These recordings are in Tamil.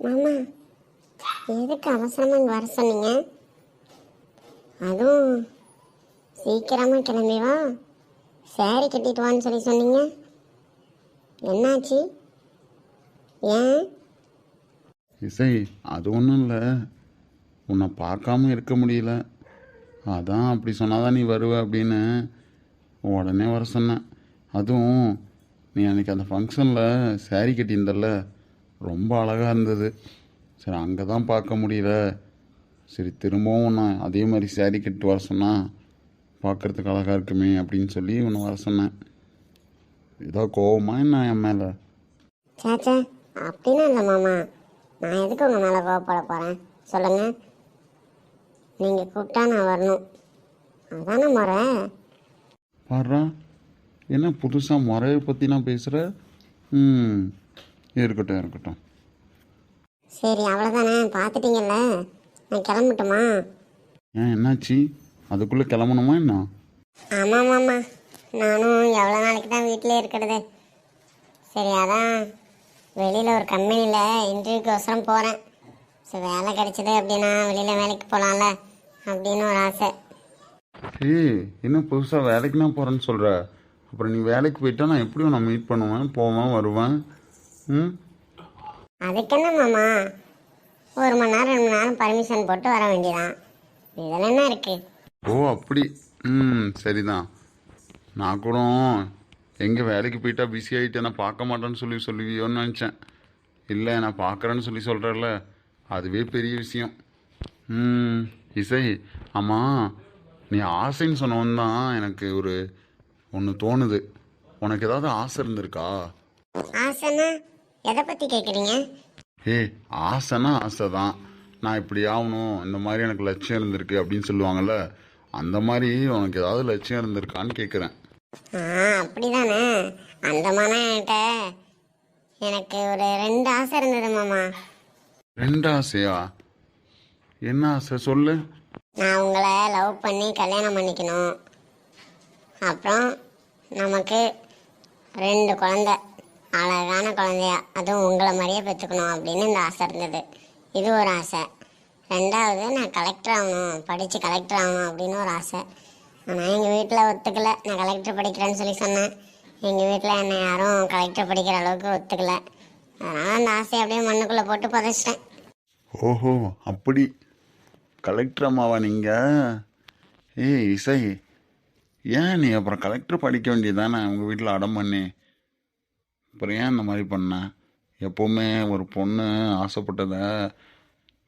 மாமா, எதுக்கு அவசரமா இங்கே வர சொன்னீங்க? அதுவும் சீக்கிரமாக கிளம்பி வா, சேரீ கட்டிட்டு வான்னு சொல்லி சொன்னீங்க. என்னாச்சு? ஏன்? இசை, அது ஒன்றும் இல்லை, உன்னை பார்க்காம இருக்க முடியல, அதான் அப்படி சொன்னாதான் நீ வருவ அப்படின்னு உடனே வர சொன்னேன். அதுவும் நீ அன்றைக்கி அந்த ஃபங்க்ஷனில் சேரீ கட்டியிருந்தல்ல, ரொம்ப அழகாக இருந்தது. சரி, அங்கே தான் பார்க்க முடியல, சரி திரும்பவும் நான் அதே மாதிரி சேரீ கட்டிட்டு வர சொன்னால் பார்க்குறதுக்கு அழகாக இருக்குமே அப்படின்னு சொல்லி உன்னை வர சொன்னேன். ஏதோ கோவமா என்ன என் மேலே? சாச்சா, அப்படின்னா இல்லை மாமா, நான் எதுக்கு உங்கள் மேலே கோவப்பட போகிறேன் சொல்லுங்கள். நீங்கள் கூப்பிட்டா நான் வரணும், அதானே முறை. பாடுறா, என்ன புதுசாக முறையை பற்றி நான் பேசுகிற? இருக்கட்டும் இருக்கட்டும். சரி, அவ்வளோதானே, பார்த்துட்டீங்கல்ல, நான் கிளம்பட்டுமா? ஏன், என்னாச்சு? அதுக்குள்ளே கிளம்பணுமா என்ன? ஆமாம் மாமா, நானும் எவ்வளோ நாளைக்கு தான் வீட்டிலே இருக்கிறது. சரி, அதான் வெளியில் ஒரு கம்பெனியில் இன்டர்வியூக்கோசரம் போகிறேன். சரி, வேலை கிடைச்சிது அப்படின்னா வெளியில் வேலைக்கு போகலாம்ல அப்படின்னு ஒரு ஆசை. ஏய், என்ன புதுசாக வேலைக்கு நான் போகிறேன்னு சொல்கிற? அப்புறம் நீ வேலைக்கு போயிட்டா நான் எப்படியும் நான் மீட் பண்ணுவேன், போவேன், வருவேன். அதுக்கு என்ன மாமா, 1 மணி நேரம் 2 மணி நேரம் பர்மிஷன் போட்டு வர வேண்டியதான், இதில் என்ன இருக்குது? ஓ அப்படி. சரிதான். நான் கூட எங்கே வேலைக்கு போயிட்டா பிஸி ஆகிட்டு நான் பார்க்க மாட்டேன்னு சொல்லுவியோன்னு நினச்சேன். இல்லை, நான் பார்க்குறேன்னு சொல்கிறேன்ல, அதுவே பெரிய விஷயம். இசை, ஆமாம், நீ ஆசைன்னு சொன்னவன் தான் எனக்கு ஒன்று தோணுது. உனக்கு ஏதாவது ஆசை இருந்திருக்கா? ஆசைன்னா எதை பற்றி கேட்குறீங்க? ஆசைன்னா ஆசை தான். நான் இப்படி ஆகணும், இந்த மாதிரி எனக்கு லட்சியம் இருந்திருக்கு அப்படின்னு சொல்லுவாங்கள்ல, அந்த மாதிரி உனக்கு ஏதாவது லட்சியம் இருந்திருக்கான்னு கேட்குறேன். அப்படிதானே, அந்த மாமாட்ட எனக்கு ஒரு 2 ஆசை இருந்தது மாமா. 2 ஆசையா? என்ன ஆசை சொல்லு. நான் உங்களை லவ் பண்ணி கல்யாணம் பண்ணிக்கணும், அப்புறம் நமக்கு 2 குழந்தை, அழகான குழந்தையா, அதுவும் உங்களை மாதிரியே பெற்றுக்கணும் அப்படின்னு இந்த ஆசை இருந்தது. இது ஒரு ஆசை. 2வது, நான் கலெக்டர் ஆகணும், படித்து கலெக்டர் ஆகணும் அப்படின்னு ஒரு ஆசை. ஆனால் எங்கள் வீட்டில் ஒத்துக்கலை, நான் கலெக்டர் படிக்கிறேன்னு சொல்லி சொன்னேன். எங்கள் வீட்டில் என்னை யாரும் கலெக்டர் படிக்கிற அளவுக்கு ஒத்துக்கலை. அதனால் அந்த ஆசையை அப்படியே மண்ணுக்குள்ளே போட்டு புதைச்சிட்டேன். ஓஹோ அப்படி. கலெக்டர் அம்மாவா நீங்கள்? இசை, ஏன் நீ அப்புறம் கலெக்டர் படிக்க வேண்டியதானே உங்கள் வீட்டில் அடம் பண்ணி? அப்புறம் ஏன் இந்த மாதிரி பண்ண? எப்போவுமே ஒரு பொண்ணு ஆசைப்பட்டதை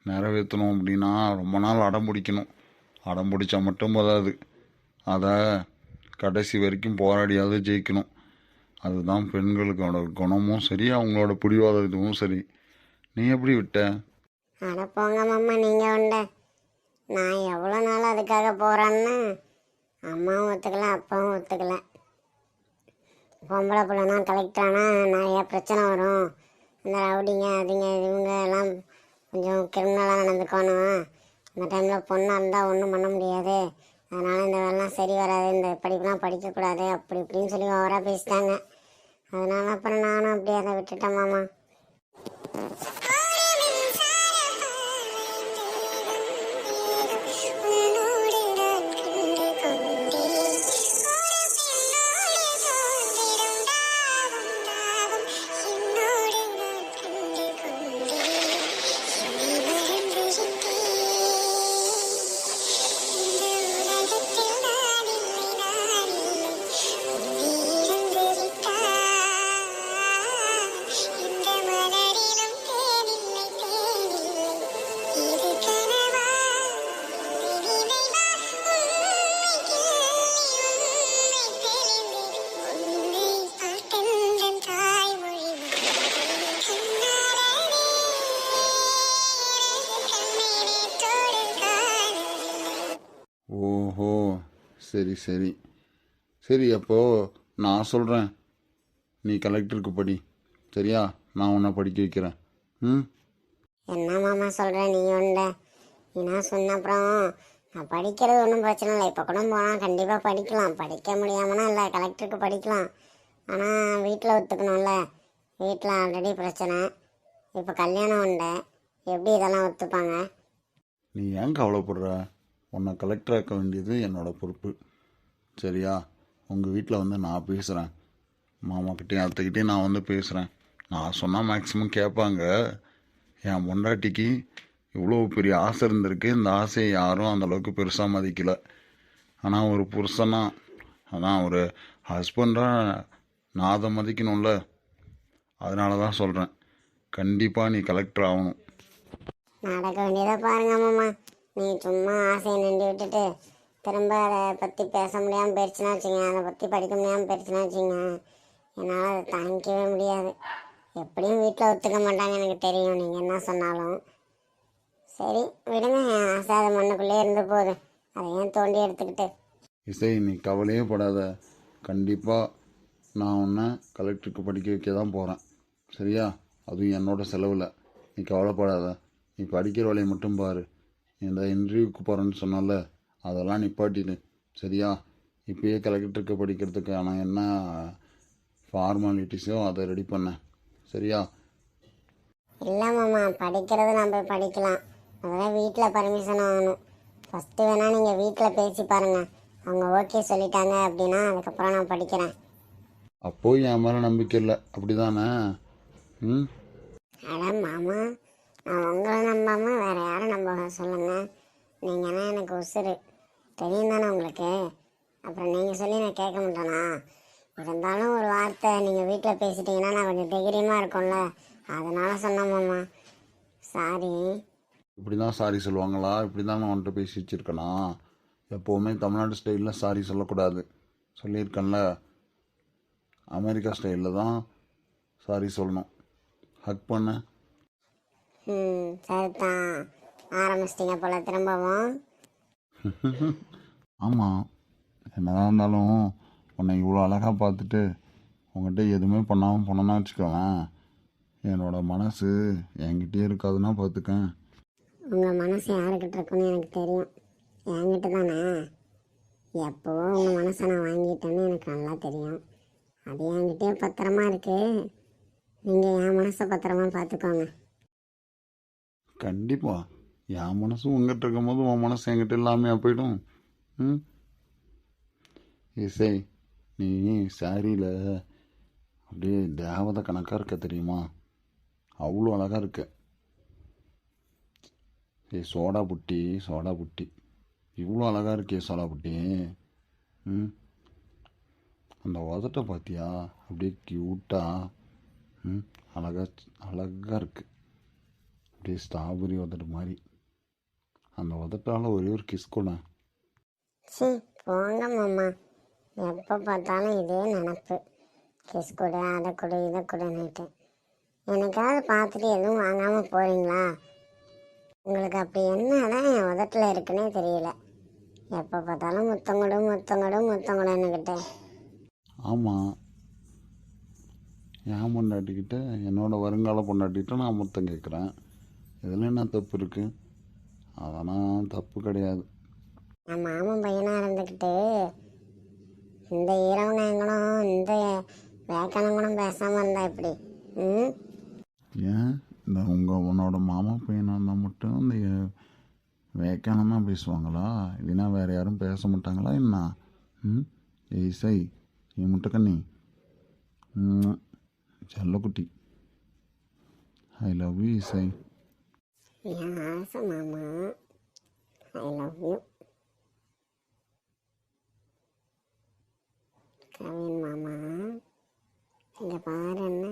நிறைவேற்றணும் அப்படின்னா ரொம்ப நாள் அடம் பிடிக்கணும். அடம் பிடிச்சா மட்டும் போதாது, அதை கடைசி வரைக்கும் போராடியாவது ஜெயிக்கணும். அதுதான் பெண்களுக்கோட குணமும் சரி, அவங்களோட பிடிவாத இதுவும் சரி. நீ எப்படி விட்ட? அட போங்க மாமா, நீங்கள் உண்டு. நான் எவ்வளோ நாள் அதுக்காக போகிறேன்னு அம்மாவும் ஒத்துக்கலை, அப்பாவும் ஒத்துக்கலை. பொம்பளை பிள்ளைனா கலெக்டர் ஆனால் நிறையா பிரச்சனை வரும், இந்த ரவுடிங்க அதுங்க இவங்க எல்லாம் கொஞ்சம் கிரிமினலாக நடந்துக்கணும், இந்த டைமில் பொண்ணாக இருந்தால் ஒன்றும் பண்ண முடியாது, அதனால் இந்த வேலைலாம் சரி வராது, இந்த படிப்புலாம் படிக்கக்கூடாது அப்படி இப்படின்னு சொல்லி ஓவராக பேசிட்டாங்க. அதனால் அப்புறம் நானும் அப்படியே அதை விட்டுட்டேன் மாமா. சரி சரி சரி, அப்போது நான் சொல்கிறேன், நீ கலெக்டருக்கு படி. சரியா? நான் உன்னை படிக்க வைக்கிறேன். ம். என்ன மாமா சொல்கிற நீ உண்ட நீ நான் சொன்ன அப்புறம் நான் படிக்கிறது ஒன்றும் பிரச்சனை இல்லை. இப்போ கூட போனால் கண்டிப்பாக படிக்கலாம். படிக்க முடியாமனா இல்லை, கலெக்டருக்கு படிக்கலாம். ஆனால் வீட்டில் ஒத்துக்கணும்ல. வீட்டில் ஆல்ரெடி பிரச்சனை, இப்போ கல்யாணம் உண்டு. எப்படி இதெல்லாம் ஒத்துப்பாங்க? நீ ஏன் கவலைப்படுற? உன்னை கலெக்டர் ஆக்க வேண்டியது என்னோட பொறுப்பு. சரியா? உங்கள் வீட்டில் வந்து நான் பேசுகிறேன். மாமாக்கிட்டேயும் அத்தைக்கிட்டேயும் நான் வந்து பேசுகிறேன். நான் சொன்னால் மேக்ஸிமம் கேட்பாங்க. என் பொண்டாட்டிக்கு இவ்வளோ பெரிய ஆசை இருந்திருக்கு. இந்த ஆசையை யாரும் அந்தளவுக்கு பெருசாக மதிக்கலை. ஆனால் ஒரு புருஷனா, அதான் ஒரு ஹஸ்பண்டாக நான் அதை மதிக்கணும்ல. அதனால தான் சொல்கிறேன், கண்டிப்பாக நீ கலெக்டர் ஆகணும். நடக்க வேண்டியதை பாருங்க மாமா. நீ சும்மா ஆசையை நின்று விட்டுட்டு திரும்ப அதை பற்றி பேச முடியாமல் போயிடுச்சுன்னா வச்சுங்க, அதை பற்றி படிக்க முடியாமல் போயிடுச்சுன்னா வச்சுங்க, என்னால் அதை தாங்கிக்கவே முடியாது. எப்படியும் வீட்டில் ஒத்துக்க மாட்டாங்க, எனக்கு தெரியும். நீங்கள் என்ன சொன்னாலும் சரி விடுங்க. என் ஆசை அது மண்ணுக்குள்ளே இருந்து போகுது. அதை ஏன் தோண்டி எடுத்துக்கிட்டு? இசை, நீ கவலையே படாத. கண்டிப்பாக நான் உன்னை கலெக்டருக்கு படிக்க வைக்க தான் போகிறேன். சரியா? அதுவும் என்னோட செலவில். நீ கவலைப்படாத. நீ படிக்கிற வேலையை மட்டும் பாரு. இந்த இன்டர்வியூக்கு போகிறேன்னு சொன்னால அதெல்லாம் நிப்பாட்டிடு. சரியா? இப்பயே கலெக்டருக்கு படிக்கிறதுக்கான என்ன ஃபார்மாலிட்டிஸோ அதை ரெடி பண்ணேன். சரியா? இல்லை மாமா, படிக்கிறது நம்ம படிக்கலாம். அதெல்லாம் வீட்டில் பர்மிஷன் வாங்கணும். ஃபஸ்ட்டு வேணால் நீங்கள் வீட்டில் பேசி பாருங்கள். அவங்க ஓகே சொல்லிட்டாங்க அப்படின்னா அதுக்கப்புறம் நான் படிக்கிறேன். அப்போ என் மேலே நம்பிக்கை இல்லை, அப்படி தானே? ம். அட மாமா, நான் உங்களை நம்பாமல் வேறு யாரை நம்ப சொல்லுங்கள். நீங்கன்னா எனக்கு உசுறு. தெரியும் தானே உங்களுக்கு. அப்புறம் நீங்கள் சொல்லி நான் கேட்க மாட்டேனா? இருந்தாலும் ஒரு வார்த்தை நீங்கள் வீட்டில் பேசிட்டீங்கன்னா நான் கொஞ்சம் தைரியமாக இருக்கும்ல. அதனால சொன்னேன் மாமா. சாரி. இப்படி தான் சாரி சொல்லுவாங்களா? இப்படி தான் நான் உன்கிட்ட பேசி வச்சுருக்கேனா? எப்போவுமே தமிழ்நாடு ஸ்டைலில் சாரி சொல்லக்கூடாது. சொல்லியிருக்கேன்ல, அமெரிக்கா ஸ்டைலில் தான் சாரி சொல்லணும். ஹக் பண்ண. சரிதான். ஆரம்பிச்சிட்டிங்க போல திரும்பவும். ஆமாம், என்னதான் இருந்தாலும் உன்னை இவ்வளோ அழகாக பார்த்துட்டு உங்கள்கிட்ட எதுவுமே பண்ணாமல் போனோன்னா வச்சுக்கோவேன், என்னோட மனசு என்கிட்டயே இருக்காதுன்னா பார்த்துக்கேன். உங்கள் மனசு யாருக்கிட்ட இருக்குன்னு எனக்கு தெரியும். என்கிட்ட தானே. எப்போவோ உங்கள் மனசை நான் வாங்கிட்டேன்னு எனக்கு நல்லா தெரியும். அது என்கிட்டயே பத்திரமா இருக்கு. நீங்கள் என் மனசை பத்திரமா பார்த்துக்கோங்க. கண்டிப்பாக என் மனசும் உங்ககிட்ட இருக்கும்போது உன் மனசு என்கிட்ட இல்லாமையா போயிடும்? ம். இசை, நீ சாரியில் அப்படியே தேவதை கணக்காக இருக்க தெரியுமா? அவ்வளோ அழகாக இருக்க. சோடா புட்டி, சோடா புட்டி, இவ்வளோ அழகாக இருக்கே சோடா புட்டி. ம். அந்த உதட்டை பார்த்தியா? அப்படியே க்யூட்டா. ம். அழகாக இருக்கு. அப்படியே ஸ்ட்ராபெரி உதட்டு மாதிரி. அந்த உதட்டால் ஒரே ஒரு கிஸ் கூட. சரி போங்க மாமா. எப்போ பார்த்தாலும் இதே நினப்பு. கிஸ் கொடு, அதை கொடு, இதை கொடுன்னுட்டு. எனக்காவது பார்த்துட்டு எதுவும் வாங்காமல் போகிறீங்களா? உங்களுக்கு அப்படி என்னதான் என் உதட்டில் இருக்குன்னே தெரியல. எப்போ பார்த்தாலும் முத்தங்கொடு முத்தங்கொடு முத்தங்கொடுன்னுக்கிட்டு. ஆமாம், என் பொண்டாட்டிக்கிட்ட, என்னோட வருங்கால பொண்டாட்டிக்கிட்ட நான் முத்தம் கேட்குறேன். இதில் என்ன தப்பு இருக்குது? அதெல்லாம் தப்பு கிடையாது. நான் மாமன் பையனாக இருந்துக்கிட்டு இந்த ஈரவனங்களும் இந்த வேக்கணங்களும் பேசாமல் இருந்தா எப்படி? ம். ஏன் இந்த உன்னோட மாமா பையனாக இருந்தால் மட்டும் இந்த வேக்கானம் தான் பேசுவாங்களா? இல்லைன்னா வேறு யாரும் பேச மாட்டாங்களா என்ன? ம். இசை, நீ முட்டைக்கண்ணி, செல்லக்குட்டி, ஐ லவ் யூ இசை. என் ஆசை மாமா. ஐ லவ் யூ கவின் மாமா. இங்கே பாரு என்ன.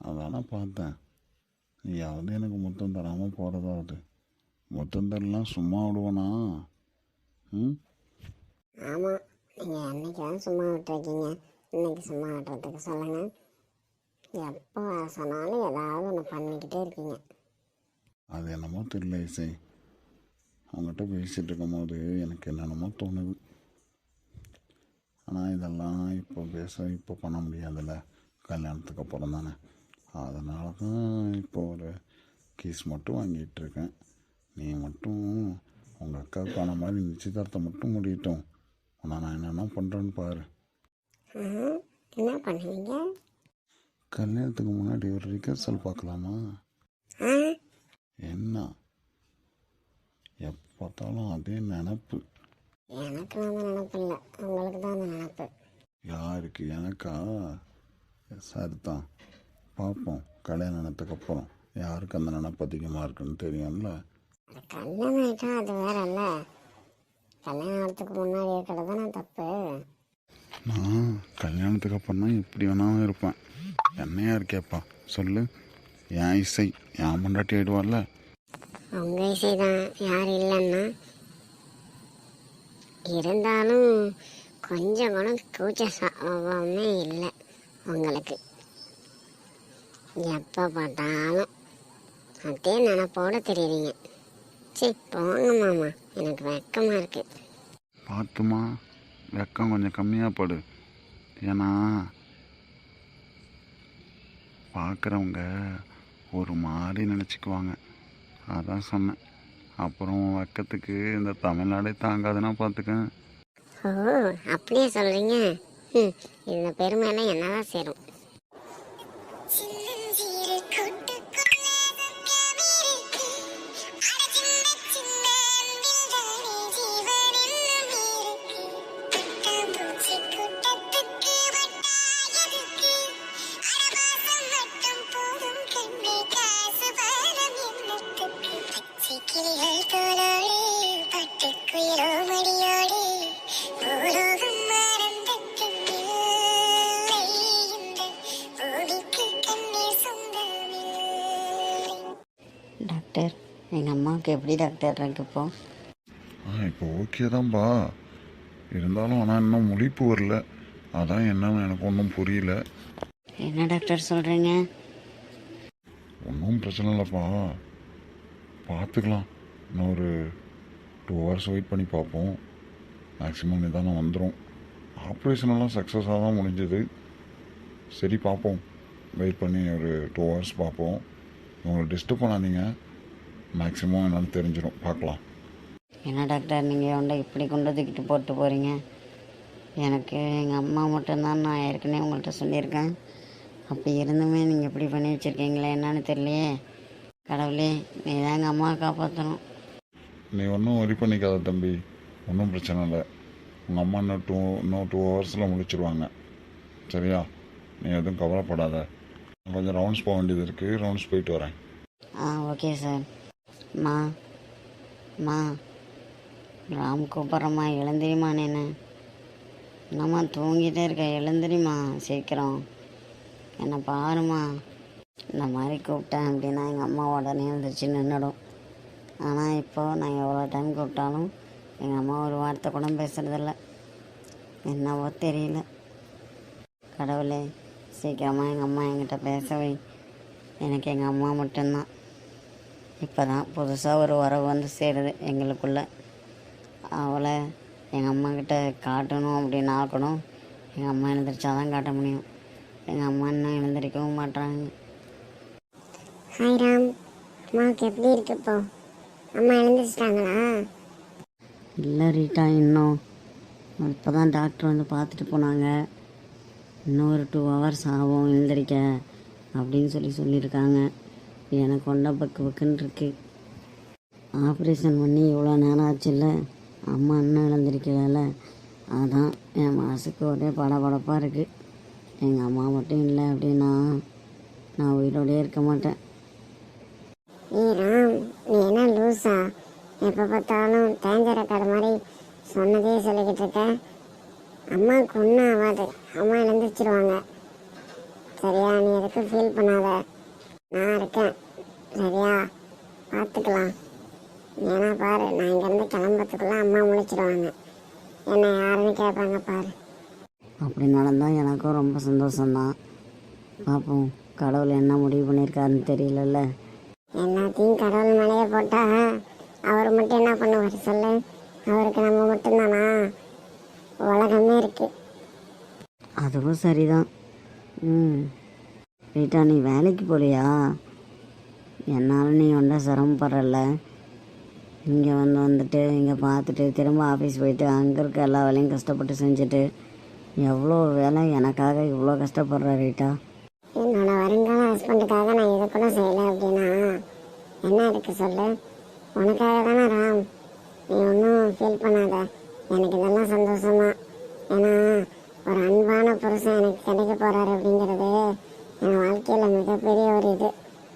அதானே பார்த்தேன். நீயாவது எனக்கு முத்தம் தராமல் போகிறதாவது. முத்தம் தரலாம் சும்மா விடுவானா? ம். ஆமாம், நீங்கள் அன்னைக்கு தான் சும்மா விட்டுருக்கீங்க. இன்னைக்கு சும்மா விட்டுறதுக்கு சொல்லுங்கள். எப்போ வர சொன்னாலும் ஏதாவது ஒன்று பண்ணிக்கிட்டே இருக்கீங்க. அது என்னமோ தெரியல இசை. அவங்ககிட்ட பேசிகிட்டு இருக்கும்போது எனக்கு என்னென்னமோ தோணுது. ஆனால் இதெல்லாம் இப்போ பண்ண முடியாதுல்ல, கல்யாணத்துக்கு அப்புறம் தானே. அதனால தான் இப்போ ஒரு கேஸ் மட்டும் வாங்கிட்டு இருக்கேன். நீ மட்டும் உங்கள் அக்காவுக்கு ஆன மாதிரி நிச்சயதார்த்தம் மட்டும் முடியட்டும். ஆனால் நான் என்னென்ன பண்ணுறேன்னு பாரு. என்ன பண்ணுவீங்க? கல்யாணத்துக்கு முன்னாடி ஒரு ரிஹர்சல் பார்க்கலாமா? என்ன எப்போ பார்த்தாலும் அதே நினப்பு. எனக்கு அந்த நினப்பு இல்லை, உங்களுக்கு தான் அந்த நினப்பு. யாருக்கு? எனக்கா? சரிதான், பார்ப்போம். கல்யாணத்துக்கு அப்புறம் யாருக்கு அந்த நினப்பு அதிகமாக இருக்குன்னு தெரியும்ல. கல்யாணம் ஆகிட்டா அது வேற இல்ல, கல்யாணத்துக்கு முன்னாடி இருக்கிறது தானே தப்பு. நான் கல்யாணத்துக்கு அப்புறம் தான் எப்படி வேணாலும் இருப்பேன். என்ன யார் கேட்பா சொல்லு? என் இசை என் பொண்டாட்டி ஆயிடுவார்ல. உங்க இசை தான், யார் இல்லைன்னா. இருந்தாலும் கொஞ்சம் கூட கூச்ச சுபாவமே இல்லை உங்களுக்கு. எப்போ பார்த்தாலும் அதே நினப்போட தெரியுறீங்க. சரி போங்க மாமா, எனக்கு வெக்கமாக இருக்கு. பார்த்துமா, வெக்கம் கொஞ்சம் கம்மியாக படு. ஏன்னா பார்க்குறவங்க ஒரு மாதிரி நினச்சிக்குவாங்க, அதான் சொன்னேன். அப்புறம் வெக்கத்துக்கு இந்த தமிழ்நாடே தாங்காதுன்னா பார்த்துக்க. ஓ அப்படியே சொல்கிறீங்க. இந்த பெருமையெல்லாம் என்னதான் சேரும். டாக்டர், எங்கள் அம்மாவுக்கு எப்படி டாக்டர் இருக்கு இப்போ? இப்போ ஓகே தான்ப்பா. இருந்தாலும் ஆனால் இன்னும் முழிப்பு வரல. அதான் என்னன்னு எனக்கு ஒன்றும் புரியல. என்ன டாக்டர் சொல்கிறீங்க? ஒன்றும் பிரச்சனை இல்லைப்பா, பார்த்துக்கலாம். இன்னும் ஒரு 2 hours வெயிட் பண்ணி பார்ப்போம். மேக்ஸிமம் நிதானம் வந்துடும். ஆப்ரேஷனெல்லாம் சக்ஸஸாக தான் முடிஞ்சது. சரி பார்ப்போம், வெயிட் பண்ணி ஒரு 2 hours பார்ப்போம். உங்களை டிஸ்டர்ப் பண்ணாதீங்க, மேக்ஸிமம் என்னன்னு தெரிஞ்சிடும், பார்க்கலாம். என்ன டாக்டர் நீங்கள் உண்டை இப்படி கொண்டு தூக்கிட்டு போட்டு போகிறீங்க? எனக்கு எங்கள் அம்மா மட்டும்தான் நான் ஏற்கனவே உங்கள்கிட்ட சொல்லியிருக்கேன். அப்படி இருந்துமே நீங்கள் இப்படி பண்ணி வச்சுருக்கீங்களே என்னன்னு தெரியலையே. கடவுளே, நீ தான் எங்கள் அம்மாவை காப்பாற்றணும். நீ ஒன்றும் வரி பண்ணிக்காத தம்பி, ஒன்றும் பிரச்சனை இல்லை. உங்கள் அம்மா இன்னும் 2 hours முடிச்சிருவாங்க. சரியா? நீ எதுவும் கவலைப்படாத. கொஞ்சம் ரவுண்ட்ஸ் போக வேண்டியது இருக்குது, ரவுண்ட்ஸ் போயிட்டு வரேன். Okay sir. மா மா ராம் கூப்பிட்றம்மா, எழுந்திரிம்மா. நேனு என்னம்மா தூங்கிட்டே இருக்க, எழுந்திரிம்மா சீக்கிரம், என்னை பாருமா. இந்த மாதிரி கூப்பிட்டேன் அப்படின்னா எங்கள் அம்மா உடனே எழுந்திரிச்சு நின்றுடும். ஆனால் இப்போது நான் எவ்வளோ டைம் கூப்பிட்டாலும் எங்கள் அம்மா ஒரு வார்த்தை கூட பேசுகிறதில்ல. என்னவோ தெரியல. கடவுளே, சீக்கிரமாக எங்கள் அம்மா என்கிட்ட பேசவை. எனக்கு எங்கள் அம்மா மட்டும்தான். இப்போ தான் புதுசாக ஒரு உறவு வந்து சேருது எங்களுக்குள்ளே. அவளை எங்கள் அம்மாக்கிட்ட காட்டணும் அப்படின்னு ஆக்கணும். எங்கள் அம்மா எழுந்திரிச்சாதான் காட்ட முடியும். எங்கள் அம்மா இன்னும் எழுந்திரிக்கவும் மாட்டுறாங்க. ஹாய் ராம், அம்மாவுக்கு எப்படி இருக்கு இப்போ? அம்மா எழுந்திரிச்சிட்டாங்களா? இல்லை ரீட்டா, இன்னும் இப்போ தான் டாக்டர் வந்து பார்த்துட்டு போனாங்க. இன்னும் ஒரு 2 hours ஆகும் எழுந்திரிக்க அப்படின்னு சொல்லியிருக்காங்க. எனக்கு கொண்ட பக்குன்னு இருக்கு. ஆப்ரேஷன் பண்ணி இவ்வளோ நேரம் ஆச்சுல்ல, அம்மா இன்னும் எழுந்திரிக்கல. அதான் என் மனசுக்கு ஒரே படபடப்பாக இருக்குது. எங்கள் அம்மா மட்டும் இல்லை அப்படின்னா நான் உயிரோடே இருக்க மாட்டேன். ராம், நீ என்ன லூஸா? எப்போ பார்த்தாலும் தேஞ்ச ரெக்கார்டு மாதிரி சொன்னதே சொல்லிக்கிட்டு இருக்க. அம்மாவுக்கு ஒன்றும் ஆகாது, அம்மா எழுந்திரிச்சிருவாங்க. சரியா? நீ எதுக்கு ஃபீல் பண்ணாத, நான் இருக்கேன். சரியா? பார்த்துக்கலாம். ஏன்னா பாரு, நான் இங்கேருந்து கிளம்புறதுக்குள்ளே அம்மா முழிச்சிடுவாங்க. என்ன யாருன்னு கேட்பாங்க பாரு. அப்படி நடந்தால் எனக்கும் ரொம்ப சந்தோஷம்தான். பார்ப்போம், கடவுள் என்ன முடிவு பண்ணியிருக்காருன்னு தெரியலல்ல. எல்லாத்தையும் கடவுள் மேலேயே போட்டா அவர் மட்டும் என்ன பண்ணுவார் சொல்லு? அவருக்கு நம்ம மட்டும்தானா? உலகமே இருக்கு. அதுவும் சரிதான். ம் ரீட்டா, நீ வேலைக்கு போகலையா? என்னால் நீ ஒன்றா சிரமப்படுறல. இங்கே வந்துட்டு இங்கே பார்த்துட்டு திரும்ப ஆஃபீஸ் போயிட்டு அங்கே இருக்க எல்லா வேலையும் கஷ்டப்பட்டு செஞ்சுட்டு எவ்வளோ வேலை எனக்காக இவ்வளோ கஷ்டப்படுற ரீட்டா. என்னோட வருங்கால ஹஸ்பண்டுக்காக நான் இதை கூட செய்யலை அப்படின்னா என்ன இருக்கு சொல்லு? உனக்காக தானே ராம். நீ ஒன்றும் ஃபீல் பண்ணாத. எனக்கு இதெல்லாம் சந்தோஷம்தான். ஏன்னா ஒரு அன்பான புருஷன் எனக்கு கிடைக்க போகிறாரு அப்படிங்கிறது என் வாழ்க்கையில் மிகப்பெரிய ஒரு இது.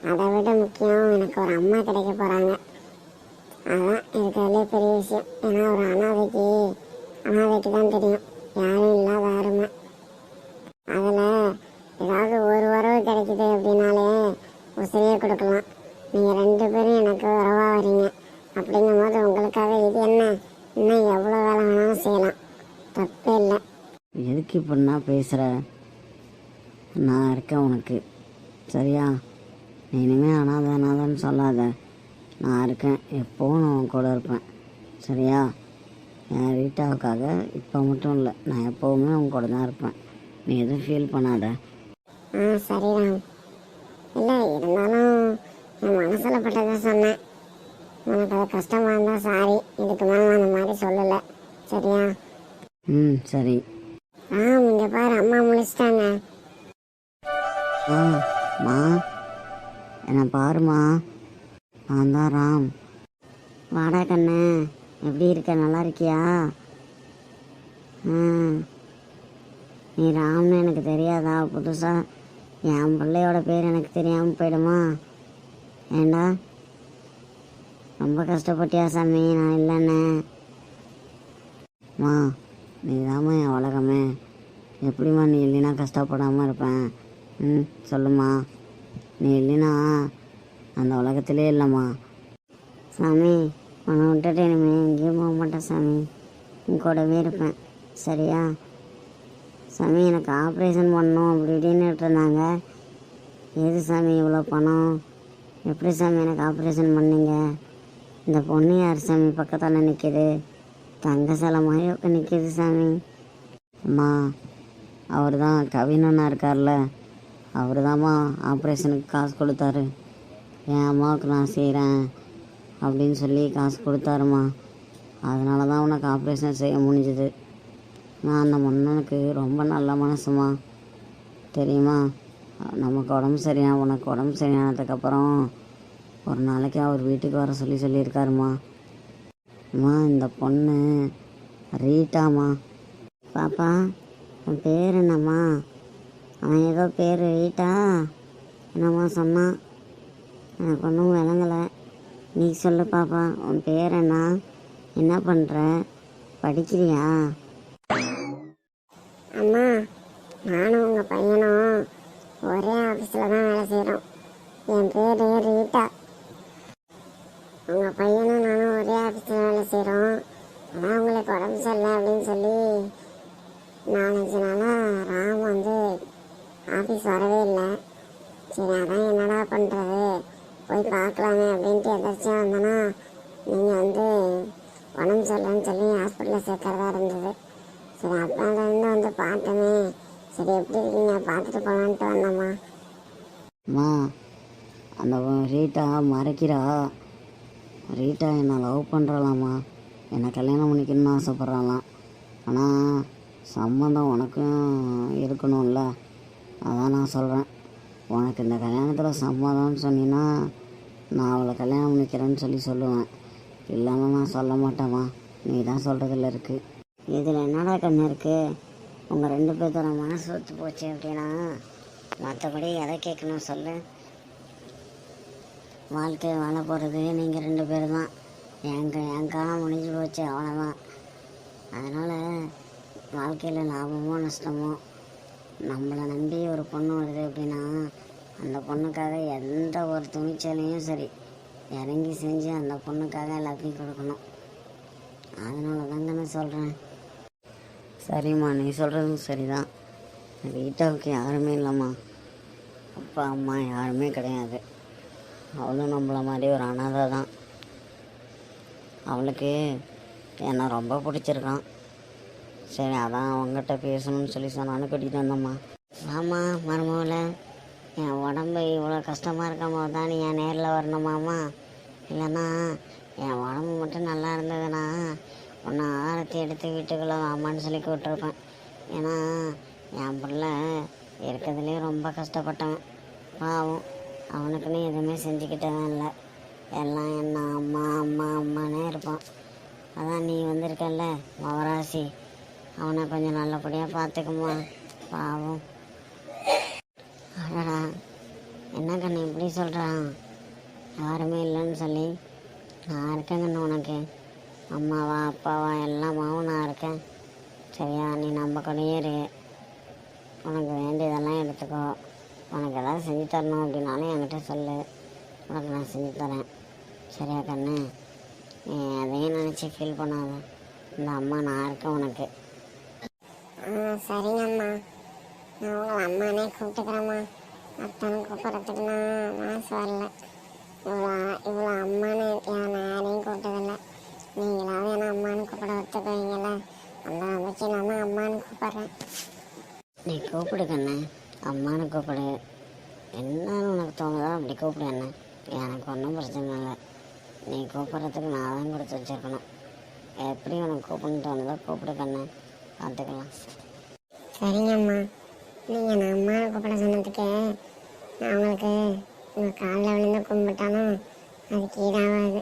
அதை விட முக்கியம், எனக்கு ஒரு அம்மா கிடைக்க போகிறாங்க. அதான் இருக்கிறதுலே பெரிய விஷயம். ஏன்னா ஒரு அனாதைக்கு தான் தெரியும் யாரும் இல்லாத அருமை. அதில் ஏதாவது ஒரு உறவு கிடைக்குது அப்படின்னாலே உசிரியே கொடுக்கலாம். நீங்கள் 2 பேரும் எனக்கு உறவாக வரீங்க அப்படிங்கும் போது உங்களுக்காக இது என்ன, இன்னும் எவ்வளோ வேலை வேணாலும் செய்யலாம். தப்பே இல்லை. எதுக்கு இப்படின்னா பேசுகிற? நான் இருக்கேன் உனக்கு, சரியா? நீ இனிமேல் அனாதான்னு சொல்லாத. நான் இருக்கேன், எப்போவும் நான் உன் கூட இருப்பேன், சரியா? என் ரீட்டாவுக்காக இப்போ மட்டும் இல்லை, நான் எப்போவுமே உன் கூட தான் இருப்பேன். நீ எதுவும் ஃபீல் பண்ணாத. சரி ராம். இல்லை இருந்தாலும் என் மனசில் பட்டதை சொன்னேன். உனக்கு அது கஷ்டமாக இருந்தால் சாரி. இதுக்கு மேலே நான் அந்த மாதிரி சொல்லலை, சரியா? சரி. இங்கே பாரு, அம்மா முழிச்சிட்டாங்க. மா, என்னை பாருமா, நான் தான் ராம். வாடா கண்ணு, எப்படி இருக்க? நல்லா இருக்கியா? நீ ராம்னு எனக்கு தெரியாதா? புதுசாக என் பிள்ளையோட பேர் எனக்கு தெரியாமல் போயிடுமா? ஏண்டா ரொம்ப கஷ்டப்பட்டியா சாமி நான் இல்லைன்னு? மா, நீ தாம்மா என் உலகமே. எப்படிம்மா நீ இல்லைன்னா கஷ்டப்படாமல் இருப்பேன்? சொல்லுமா. நீ இல்லைன்னா அந்த உலகத்திலே இல்லைம்மா. சாமி, உன்னை விட்டுட்டு இனிமேல் எங்கேயும் போக மாட்டேன் சாமி. உன் கூடவே இருப்பேன், சரியா? சாமி, எனக்கு ஆப்ரேஷன் பண்ணணும் அப்படி இப்படின்னு இருந்தாங்க. எது சாமி இவ்வளோ பணம்? எப்படி சாமி எனக்கு ஆப்ரேஷன் பண்ணீங்க? இந்த பொண்ணு யார் சாமி பக்கத்தால் நிற்கிது? தங்க சிலை மாதிரி நிற்கிது சாமி. அம்மா, அவர் தான் கவினண்ணா இருக்கார்ல, அவர் தாம்மா ஆப்ரேஷனுக்கு காசு கொடுத்தாரு. என் அம்மாவுக்கு நான் செய்கிறேன் அப்படின்னு சொல்லி காசு கொடுத்தாருமா. அதனால தான் உனக்கு ஆப்ரேஷன் செய்ய முடிஞ்சுது. நான் அந்த மன்னனுக்கு ரொம்ப நல்ல மனசுமா, தெரியுமா? நமக்கு உடம்பு சரியான உனக்கு உடம்பு சரியானதுக்கப்புறம் ஒரு நாளைக்கு அவர் வீட்டுக்கு வர சொல்லியிருக்காருமா. அம்மா, இந்த பொண்ணு ரீட்டாம்மா. பாப்பா, உன் பேர் என்னம்மா? அவன் ஏதோ பேர் ரீட்டா என்னம்மா சொன்னான், எனக்கு ஒன்றும் விளங்கலை. நீ சொல்லு பாப்பா, உன் பேர் என்ன பண்ணுற? படிக்கிறியா? அம்மா, நானும் உங்கள் பையனும் ஒரே ஆஃபீஸில் தான் வேலை செய்கிறோம். என் பேர் ரீட்டா. உங்கள் பையனும் நானும் ஒரே ஆஃபீஸில் வேலை செய்கிறோம். அதான் உங்களுக்கு உடம்பு சரியில்லை அப்படின்னு சொல்லி 4-5 நாளாக ராம் ஆஃபீஸ் வரவே இல்லை. சரி, அதான் என்னடா பண்ணுறது, போய் பார்க்கலாமே அப்படின்ட்டு எதாச்சும் வந்தோன்னா நீங்கள் உடம்பு சரியில்லைன்னு சொல்லி ஹாஸ்பிட்டலில் சேர்க்கறதா இருந்தது. சரி, அப்பாலேருந்து பார்த்தோமே, சரி எப்படி இருக்கீங்க பார்த்துட்டு போகலான்ட்டு வந்தோம்மா. அம்மா, அந்த ரீட்டா மறைக்கிறா. ரீட்டா என்னை லவ் பண்ணுறலாம்மா, என்னை கல்யாணம் பண்ணிக்கணும்னு ஆசைப்பட்றாலாம். ஆனால் சம்மந்தம் உனக்கும் இருக்கணும்ல, அதான் நான் சொல்கிறேன். உனக்கு இந்த கல்யாணத்தில் சம்மதம்னு சொன்னீன்னா நான் அவளை கல்யாணம் பண்ணிக்கிறேன்னு சொல்லுவேன். இல்லைன்னா நான் சொல்ல மாட்டேம்மா, நீ தான் சொல்கிறதுல இருக்குது. இதில் என்னடா கண்ணு இருக்குது? உங்கள் 2 பேர்த்தோட மனசு ஒத்து போச்சு அப்படின்னா மற்றபடி எதை கேட்கணும் சொல்லு? வாழ்க்கை வாழ போகிறது நீங்கள் 2 பேர் தான். என் காலம் முடிஞ்சு போச்சு, அவ்வளோதான். அதனால் வாழ்க்கையில் லாபமோ நஷ்டமோ நம்மளை நம்பி ஒரு பொண்ணு வருது அப்படின்னா அந்த பொண்ணுக்காக எந்த ஒரு துணிச்சலையும் சரி இறங்கி செஞ்சு அந்த பொண்ணுக்காக எல்லாத்தையும் கொடுக்கணும். அதனால தாங்க நான் சொல்கிறேன். சரிம்மா, நீ சொல்கிறதும் சரிதான். ரீட்டாவுக்கு யாருமே இல்லைம்மா, அப்பா அம்மா யாருமே கிடையாது. அவளும் நம்மளை மாதிரி ஒரு அனாதை தான். அவளுக்கு என்னை ரொம்ப பிடிச்சிருக்கான். சரி அதான் அவங்ககிட்ட பேசணும்னு சொல்லி சொன்னான்னு கூட்டிகிட்டு வந்தம்மா. ஆமாம் மருமகளை, என் உடம்பு இவ்வளோ கஷ்டமாக இருக்காம தான் நீ என் நேரில் வரணுமாம்மா. இல்லைன்னா என் உடம்பு மட்டும் நல்லா இருந்ததுன்னா உன்னை ஆரத்தி எடுத்து வீட்டுக்குள்ளே வாமான்னு சொல்லி கூப்பிட்ருப்பேன். ஏன்னா என் பிள்ளை இருக்கிறதுலே ரொம்ப கஷ்டப்பட்டவன். பாவம், அவனுக்குன்னு எதுவுமே செஞ்சுக்கிட்டவன் இல்லை. எல்லாம் என்ன அம்மா அம்மா அம்மானே இருப்பான். அதான் நீ வந்திருக்கல்ல மவராசி, அவனை கொஞ்சம் நல்லபடியாக பார்த்துக்குமா. பாவம். அடடா, என்ன கண்ணு இப்படி சொல்கிறான்? யாருமே இல்லைன்னு சொல்லி நான் இருக்கேங்கண்ணு. உனக்கு அம்மாவா அப்பாவா எல்லாமாவும் நான் இருக்கேன். சரியா, நீ நம்ம கூடயே இரு. உனக்கு வேண்டியதெல்லாம் எடுத்துக்கோ. உனக்கு எதாவது செஞ்சு தரணும் அப்படின்னாலும் என்கிட்ட சொல்லு, உனக்கு நான் செஞ்சு தரேன். சரியா கண்ணு, நீ அதையும் நினச்சி ஃபீல் பண்ணாத. இந்த அம்மா நான் இருக்கேன் உனக்கு. சரிங்கம்மா, நான் உங்களை அம்மானே கூப்பிட்டுக்கிறேம்மா. அத்தனை கூப்பிட்றதுக்கு நான் மனசு வரல. இவ்வளோ அம்மானு நான் யாரையும் கூப்பிட்டதில்லை. நீங்களாவது என்ன அம்மானு கூப்பிட ஒத்துக்குவீங்கள? அந்த நம்பிக்கை நான் அம்மானு கூப்பிட்றேன். நீ கூப்பிடு கண்ணு, அம்மானு கூப்பிடு. என்னன்னு உனக்கு தோணுதோ அப்படி கூப்பிடு. என்ன, எனக்கு ஒன்றும் பிரச்சனை இல்லை. நீ கூப்பிட்றதுக்கு நான் தான் கொடுத்து வச்சுருக்கணும். எப்படி உனக்கு கூப்பிடுன்னு தோணுதோ கூப்பிடு கண்ணு, பார்த்துக்கலாம். சரிங்கம்மா, நீங்கள் நான் அம்மாவை கூப்பிட சொன்னதுக்கு நான் உங்களுக்கு உங்கள் காலில் விழுந்து கும்பிட்டாலும் அதுக்கு ஈடாகாது.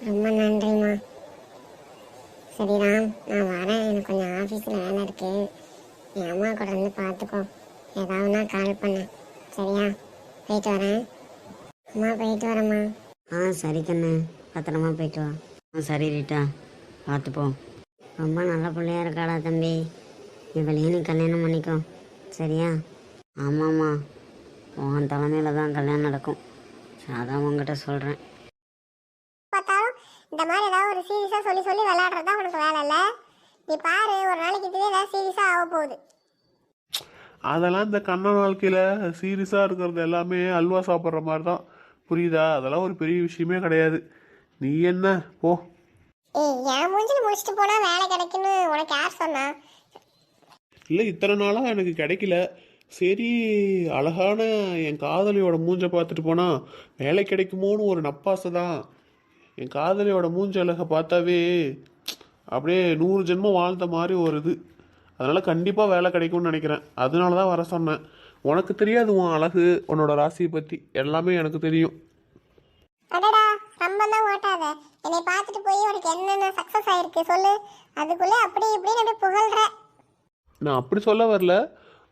ரொம்ப நன்றிம்மா. சரி ராம், நான் வரேன். எனக்கு கொஞ்சம் ஆஃபீஸில் வேலை இருக்குது. என் அம்மா கூட வந்து பார்த்துக்கோ. ஏதாவதுனா கால் பண்ண. சரியா? போயிட்டு வரேன். அம்மா போயிட்டு வரேம்மா. சரி கண்ணு, பத்திரமா போயிட்டு வா. சரி ரீட்டா, பார்த்துப்போம். ரொம்ப நல்ல பிள்ளையா இருக்காடா தம்பி. இவளையும் நீ கல்யாணம் பண்ணிக்கோ. சரியா? ஆமாம்மா, உன் தலைமையில் தான் கல்யாணம் நடக்கும். அதான் உங்ககிட்ட சொல்கிறேன். பார்த்தாலும் இந்த மாதிரி ஏதாவது ஒரு சீரியஸாக சொல்லி சொல்லி விளையாடுறதா உனக்கு வேலை இல்லை. நீ பாரு, ஒரு நாளைக்கு இதுவே ஏதாவது சீரியஸாக ஆக போகுது. அதெல்லாம் இந்த கண்ணன் வாழ்க்கையில் சீரியஸாக இருக்கிறது எல்லாமே அல்வா சாப்பிட்ற மாதிரி தான். புரியுதா? அதெல்லாம் ஒரு பெரிய விஷயமே கிடையாது. நீ என்ன போ. என் மூஞ்சில் முடிச்சுட்டு போனால் வேலை கிடைக்குன்னு உனக்கு யார் சொன்னா? இல்லை, இத்தனை நாளாக எனக்கு கிடைக்கல. சரி, அழகான என் காதலியோட மூஞ்சை பார்த்துட்டு போனால் வேலை கிடைக்குமோன்னு ஒரு நப்பாசை தான். என் காதலியோட மூஞ்ச அழகை பார்த்தாவே அப்படியே 100 ஜென்மம் வாழ்ந்த மாதிரி ஒரு இது. அதனால் கண்டிப்பாக வேலை கிடைக்கும்னு நினைக்கிறேன். அதனால தான் வர சொன்னேன். உனக்கு தெரியாது உன் அழகு, உன்னோட ராசியை பற்றி எல்லாமே எனக்கு தெரியும். அடடா, ரொம்ப தான் ஓட்டாத. என்னை பார்த்துட்டு போய் உனக்கு என்னென்ன சக்ஸஸ் ஆயிருக்கு சொல்லு. அதுக்குள்ளே அப்படி இப்படின்னு அப்படி புகழ்ற. நான் அப்படி சொல்ல வரல.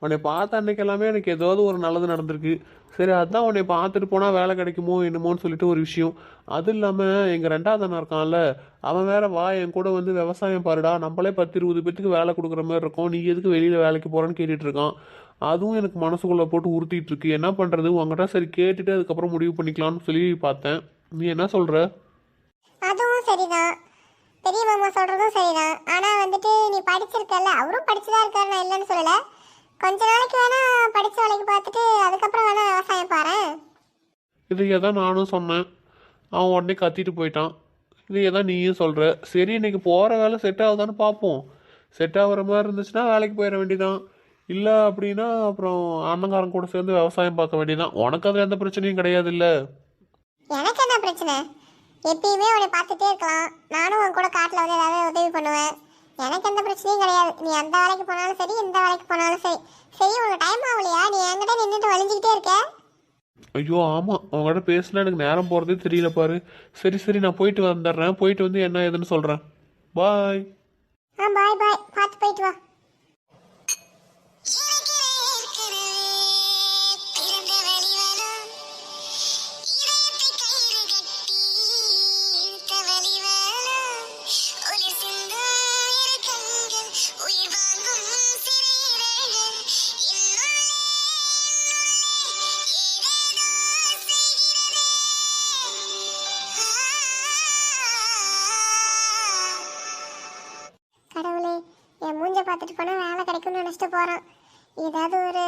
உன்னை பார்த்த அன்னைக்கு எல்லாமே எனக்கு ஏதாவது ஒரு நல்லது நடந்திருக்கு. சரி, அதுதான் உன்னை பார்த்துட்டு போனால் வேலை கிடைக்குமோ என்னமோன்னு சொல்லிட்டு ஒரு விஷயம். அது இல்லாமல் எங்கள் 2வது அண்ணன் இருக்கான்ல, அவன் வேற வா என் கூட வந்து விவசாயம் பாருடா, நம்மளே 10-20 பேத்துக்கு வேலை கொடுக்குற மாதிரி இருக்கும், நீ எதுக்கு வெளியில் வேலைக்கு போகிறேன்னு கேட்டுட்டு இருக்கான். அதுவும் எனக்கு மனசுக்குள்ளே போட்டு உறுத்திட்டு இருக்கு. என்ன பண்ணுறது, உங்ககிட்ட சரி கேட்டுட்டு அதுக்கப்புறம் முடிவு பண்ணிக்கலாம்னு சொல்லி பார்த்தேன். நீ என்ன சொல்கிற? அதுவும் சரிதான், பெரிய மாமா சொல்றதும் சரிதான். ஆனா வந்துட்டு நீ படிச்சிருக்கல, அவரும் படிச்சுதான் இருக்காரு, நான் இல்லைன்னு சொல்லல. கொஞ்ச நாளைக்கு வேணா படிச்ச வேலைக்கு பார்த்துட்டு அதுக்கப்புறம் வேணா விவசாயம் பாரு. இதையே தான் நானும் சொன்னேன். அவன் உடனே கத்திட்டு போயிட்டான். இதையே தான் நீயும் சொல்கிற. சரி, இன்னைக்கு போகிற வேலை செட் ஆகுதான்னு பார்ப்போம். செட் ஆகுற மாதிரி இருந்துச்சுன்னா வேலைக்கு போயிட வேண்டியதான். இல்லை அப்படின்னா அப்புறம் அண்ணங்காரன் கூட சேர்ந்து விவசாயம் பார்க்க வேண்டியதான். உனக்கு அதில் எந்த பிரச்சனையும் கிடையாது. இல்லை, எனக்கு என்ன பிரச்சனை? எப்பயுமே உன்னை பார்த்துட்டே இருக்கலாம். நானும் உன் கூட காட்டில் வந்து ஏதாவது உதவி பண்ணுவேன். எனக்கு எந்த பிரச்சனையும் கிடையாது. நீ அந்த வேலைக்கு போனாலும் சரி, இந்த வேலைக்கு போனாலும் சரி. சரி, உனக்கு டைம் ஆகலையா? நீ என்கிட்ட நின்றுட்டு வலிஞ்சிக்கிட்டே இருக்க. ஐயோ ஆமாம், அவங்ககிட்ட பேசினா எனக்கு நேரம் போகிறதே தெரியல பாரு. சரி சரி, நான் போயிட்டு வந்துடுறேன். போயிட்டு வந்து என்ன ஏதுன்னு சொல்கிறேன். பாய். பாய் பாய், பார்த்து போயிட்டு வா. கடவுளே, என் மூஞ்ச பார்த்துட்டு போனால் வேலை கிடைக்கும்னு நினச்சிட்டு போகிறான். ஏதாவது ஒரு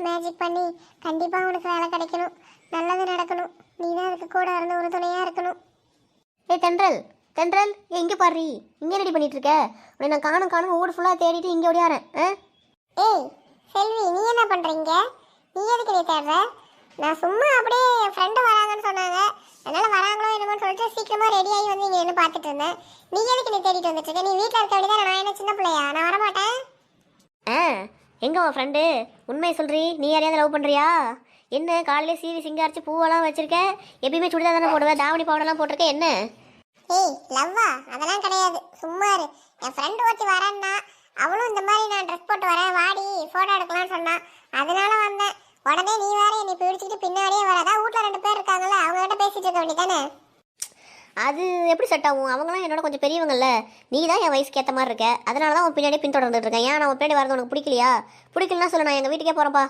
மேஜிக் பண்ணி கண்டிப்பாக உனக்கு வேலை கிடைக்கணும், நல்லது நடக்கணும். நீ தான் அதுக்கு கூட இருந்து ஒரு துணையாக இருக்கணும். தென்றல் தென்றல் எங்கே பாரு, இங்கே ரெடி பண்ணிட்டு இருக்க? உன்னை நான் காணும் காணும் ஊர் ஃபுல்லாக தேடிட்டு இங்கே ஓடியாரேன். ஏய் செல்வி, நீ என்ன பண்றீங்க? நீ எதுக்கு நீ தேடுற? நான் சும்மா அப்படியே என் ஃப்ரெண்டு வராங்கன்னு சொன்னாங்க, அதனால வராங்களோ என்னமோன்னு சொல்லிட்டு சீக்கிரமா ரெடி ஆகி வந்து இங்க என்ன பார்த்துட்டு இருந்தேன். நீ எதுக்கு நீ தேடிட்டு வந்துட்டு இருக்க? நீ வீட்டில் இருக்க வேண்டியதான். நான் என்ன சின்ன பிள்ளையா? நான் வரமாட்டேன். எங்கே உன் ஃப்ரெண்டு? உண்மையை சொல்றி, நீ யாரையாவது லவ் பண்ணுறியா? என்ன காலையிலே சீவி சிங்காரிச்சு பூவெல்லாம் வச்சிருக்க? எப்பயுமே சுடிதார் தானே போடுவேன், தாவணி பவுடர்லாம் போட்டிருக்க என்ன? ஏய் லவ்வா, அதெல்லாம் கிடையாது, சும்மா இரு. என் ஃப்ரெண்டு ஒருத்தி வரேன்னா, அவளும் இந்த மாதிரி நான் ட்ரெஸ் போட்டு வரேன் வாடி ஃபோட்டோ எடுக்கலாம்னு சொன்னா, அதனால வந்தேன். உடனே நீ வேற என்னை பிடிச்சிக்கிட்டு பின்னாடியே வரதா? வீட்டில் 2 பேர் இருக்காங்கல்ல, அவங்க கிட்ட பேசிட்டு இருக்க வேண்டியதானே? அது எப்படி செட் ஆகும்? அவங்களாம் என்னோட கொஞ்சம் பெரியவங்கல்ல, நீ தான் என் வயசுக்கு ஏற்ற மாதிரி இருக்க, அதனால தான் உன் பின்னாடியே பின்தொடர்ந்துட்டு இருக்கேன். ஏன் நான் உன் பின்னாடி வரது உனக்கு பிடிக்கலையா? பிடிக்கலன்னா சொல்ல, நான் எங்கள் வீட்டுக்கே போகிறேன்ப்பா.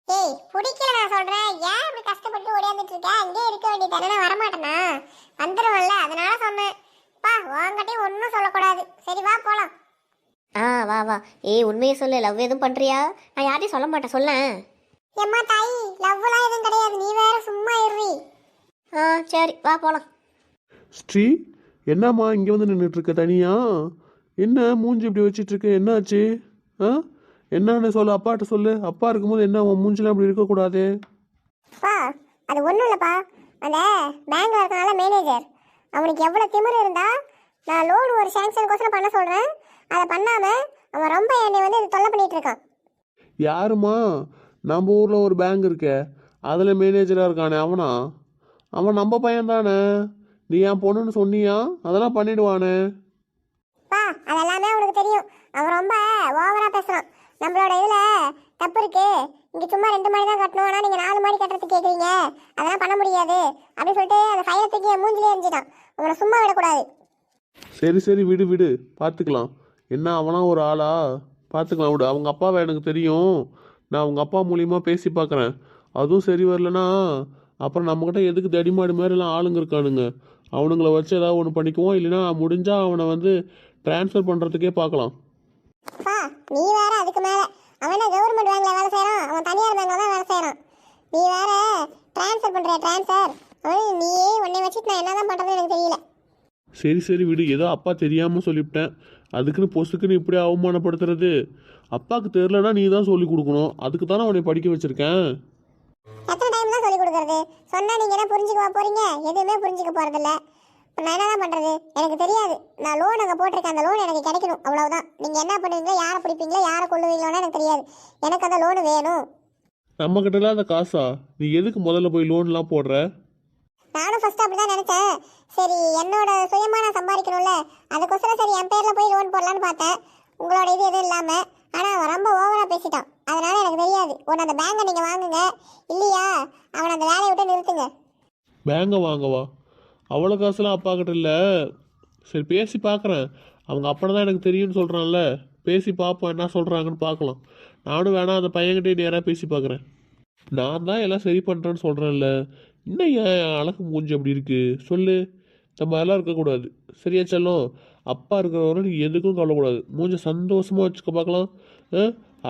ஏய் பிடிக்கல நான் சொல்றேன். ஏன் இப்படி கஷ்டப்பட்டு ஓடியாந்துட்டு இருக்க? அங்கேயே இருக்க வேண்டியதானே? நான் வரமாட்டேனா? வந்துடுவல்ல, அதனால சொன்னேன். பா வாங்கட்டையும் ஒன்றும் சொல்லக்கூடாது. சரி வா போலாம். வா வா. ஏய் உண்மையை சொல்லு, லவ் எதுவும் பண்ணுறியா? நான் யாரையும் சொல்ல மாட்டேன், சொல்லேன். எம்மா தாய், லவ்லாம் எதுவும் கிடையாது. நீ வேற சும்மா இருவி. சரி வா போகலாம். ஸ்ரீ, என்னம்மா இங்கே வந்து நின்றுட்டு இருக்க தனியா? என்ன மூஞ்சி இப்படி வச்சிட்டு இருக்க? என்னாச்சு? என்னன்னு சொல்லு, அப்பாட்ட சொல்லு. அப்பா இருக்கும்போது என்ன உன் மூஞ்சிலாம் அப்படி இருக்கக்கூடாது. பா அது ஒன்றும் இல்லைப்பா, அந்த பேங்க்ல இருக்கனால மேனேஜர் அவனுக்கு எவ்வளோ திமிரு இருந்தா, நான் லோன் ஒரு சேங்ஷனுக்கோசரம் பண்ண சொல்கிறேன், அதை பண்ணாமல் அவன் ரொம்ப என்னை வந்து இது தொல்லை பண்ணிட்டு இருக்கான். யாருமா? நம்ம ஊரில் ஒரு பேங்க் இருக்கே, அதில் மேனேஜராக இருக்கானே அவனா? அவன் நம்ம பையன் தானே. நீ என் பொண்ணுன்னு சொன்னியா? அதெல்லாம் பண்ணிடுவானே. பா அதெல்லாமே அவனுக்கு தெரியும். அவன் ரொம்ப ஓவராக பேசுகிறான். நம்மளோட இதில் தப்பு இருக்கு, இங்கே சும்மா 2 மாடி தான் கட்டணும், ஆனால் நீங்கள் 4 மாடி கட்டுறதுக்கு கேட்குறீங்க, அதெல்லாம் பண்ண முடியாது அப்படின்னு சொல்லிட்டு அந்த ஃபைலை தூக்கி என் மூஞ்சிலே எரிஞ்சிட்டான். அவனை சும்மா விடக்கூடாது. சரி சரி, விடு விடு, பார்த்துக்கலாம். என்ன அவனா ஒரு ஆளா? பார்த்துக்கலாம் விடு. அவங்க அப்பாவை எனக்கு தெரியும், நான் அவங்க அப்பா மூலியமாக பேசி பார்க்குறேன். அதுவும் சரி வரலனா அப்புறம் நம்மக்கிட்ட எதுக்கு தடிமாடு மாதிரிலாம் ஆளுங்க இருக்கானுங்க, அவனுங்களை வச்சு ஏதாவது ஒன்று பண்ணிக்குவோம். இல்லைன்னா முடிஞ்சால் அவனை வந்து ட்ரான்ஸ்ஃபர் பண்ணுறதுக்கே பார்க்கலாம். பா நீ வேற அதுக்கு மேலே, அவன் கவர்மெண்ட் பேங்க்ல வேலை செய்கிறான், அவன் தனியார் பேங்க்ல தான் வேலை செய்கிறான். நீ வேற ட்ரான்ஸ்ஃபர் பண்ணுறிய ட்ரான்ஸ்ஃபர், அவன் நீயே உன்னை வச்சுட்டு நான் என்ன தான் பண்ணுறது எனக்கு தெரியல. சரி சரி விடு, ஏதோ அப்பா தெரியாமல் சொல்லிவிட்டேன், அதுக்குன்னு பொசுக்குன்னு இப்படி அவமானப்படுத்துறது. அப்பாவுக்கு தெரிலனா நீ தான் சொல்லி கொடுக்கணும், அதுக்கு தானே அவனை படிக்க வச்சுருக்கேன். எத்தனை டைம் தான் சொல்லி கொடுக்கறது? சொன்னா நீங்க என்ன புரிஞ்சுக்க போறீங்க? எதுவுமே புரிஞ்சுக்க போறதில்ல. இப்போ நான் என்ன பண்றது? எனக்கு தெரியாது. நான் லோன் அங்கே போட்டிருக்கேன், அந்த லோன் எனக்கு கிடைக்கணும், அவ்வளவுதான். நீங்க என்ன பண்ணுவீங்களோ, யாரை பிடிப்பீங்களோ, யாரை கொள்ளுவீங்களோன்னு எனக்கு தெரியாது. எனக்கு அந்த லோனு வேணும். நம்ம கிட்டலாம் அந்த காசா? நீ எதுக்கு முதல்ல போய் லோன்லாம் போடுற? நானும் ஃபர்ஸ்ட் அப்படிதான் நினைச்சேன். சரி என்னோட சுயமா நான் சம்பாதிக்கணும்ல, அதுக்கோசரம் சரி என் பேர்ல போய் லோன் போடலான்னு பார்த்தேன், உங்களோட இது எதுவும் இல்லாம. ஆனா அவன் ரொம்ப ஓவரா பேசிட்டான், அதனால எனக்கு தெரியாது. ஒன்று அந்த பேங்கை நீங்க வாங்குங்க, இல்லையா அவனை அந்த வேலையை விட்டு நிறுத்துங்க. பேங்கை வாங்கவா? அவ்வளோ காசுலாம் அப்பா கிட்ட இல்லை. சரி பேசி பார்க்குறேன், அவங்க அப்பனை தான் எனக்கு தெரியும்னு சொல்கிறான்ல, பேசி பார்ப்போம் என்ன சொல்கிறாங்கன்னு பார்க்கலாம். நானும் வேணா அந்த பையன்கிட்டே நேராக பேசி பார்க்குறேன். நான் தான் எல்லாம் சரி பண்ணுறேன்னு சொல்கிறேன்ல, இன்னும் ஏன் அழகு மூஞ்சி அப்படி இருக்குது சொல்லு. இந்த மாதிரிலாம் இருக்கக்கூடாது, சரியா செல்லம்? அப்பா இருக்கிறவரை நீ எதுக்கும் கவலைக்கூடாது, மூஞ்ச சந்தோஷமாக வச்சுக்க பார்க்கலாம்.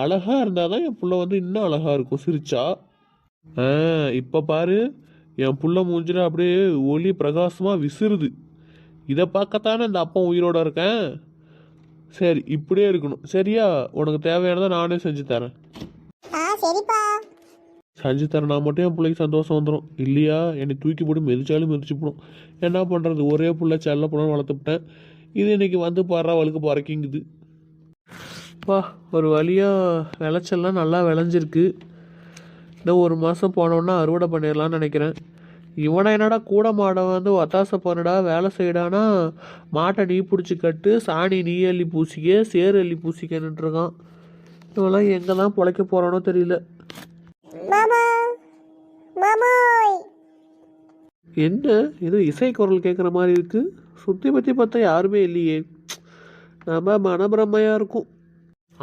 அழகாக இருந்தால் தான் என் புள்ள வந்து இன்னும் அழகாக இருக்கும் சிரிச்சா. இப்போ பாரு, என் புள்ள மூஞ்சில அப்படியே ஒளி பிரகாசமாக விசிறுது. இதை பார்க்கத்தானே இந்த அப்பா உயிரோட இருக்கேன். சரி இப்படியே இருக்கணும், சரியா? உனக்கு தேவையானதை நானே செஞ்சு தரேன். சரிப்பா. செஞ்சு தரேன் நான் மட்டும் என் பிள்ளைக்கு சந்தோஷம் வந்துடும், இல்லையா என்னை தூக்கி போட்டு மிதிச்சாலும் மிதிச்சு போடும். என்ன பண்ணுறது, ஒரே பிள்ளை செல்ல புள்ளன்னு வளர்த்துவிட்டேன், இது இன்னைக்கு வந்து பாடுறா வழுக்கு பறக்கிங்குது. பா ஒரு வழியாக விளைச்சல்லாம் நல்லா விளைஞ்சிருக்கு. இன்னும் 1 மாதம் போனோன்னா அறுவடை பண்ணிடலான்னு நினைக்கிறேன். இவனை என்னடா கூட மாடை வந்து ஒத்தாசை பண்ணுடா வேலை செய்யடானா, மாட்டை நீ பிடிச்சி கட்டு, சாணி நீ அள்ளி பூசிக்க, சேறு அள்ளி பூசிக்கன்னுட்டு இருக்கான். இவெல்லாம் எங்கே தான் பிழைக்க போகிறானோ தெரியல. மாமா மாமோய், என்ன ஏதோ இசை குரல் கேட்குற மாதிரி இருக்குது, சுற்றி பற்றி பார்த்தா யாருமே இல்லையே, நம்ம மனப்பிரமையாக இருக்கும்.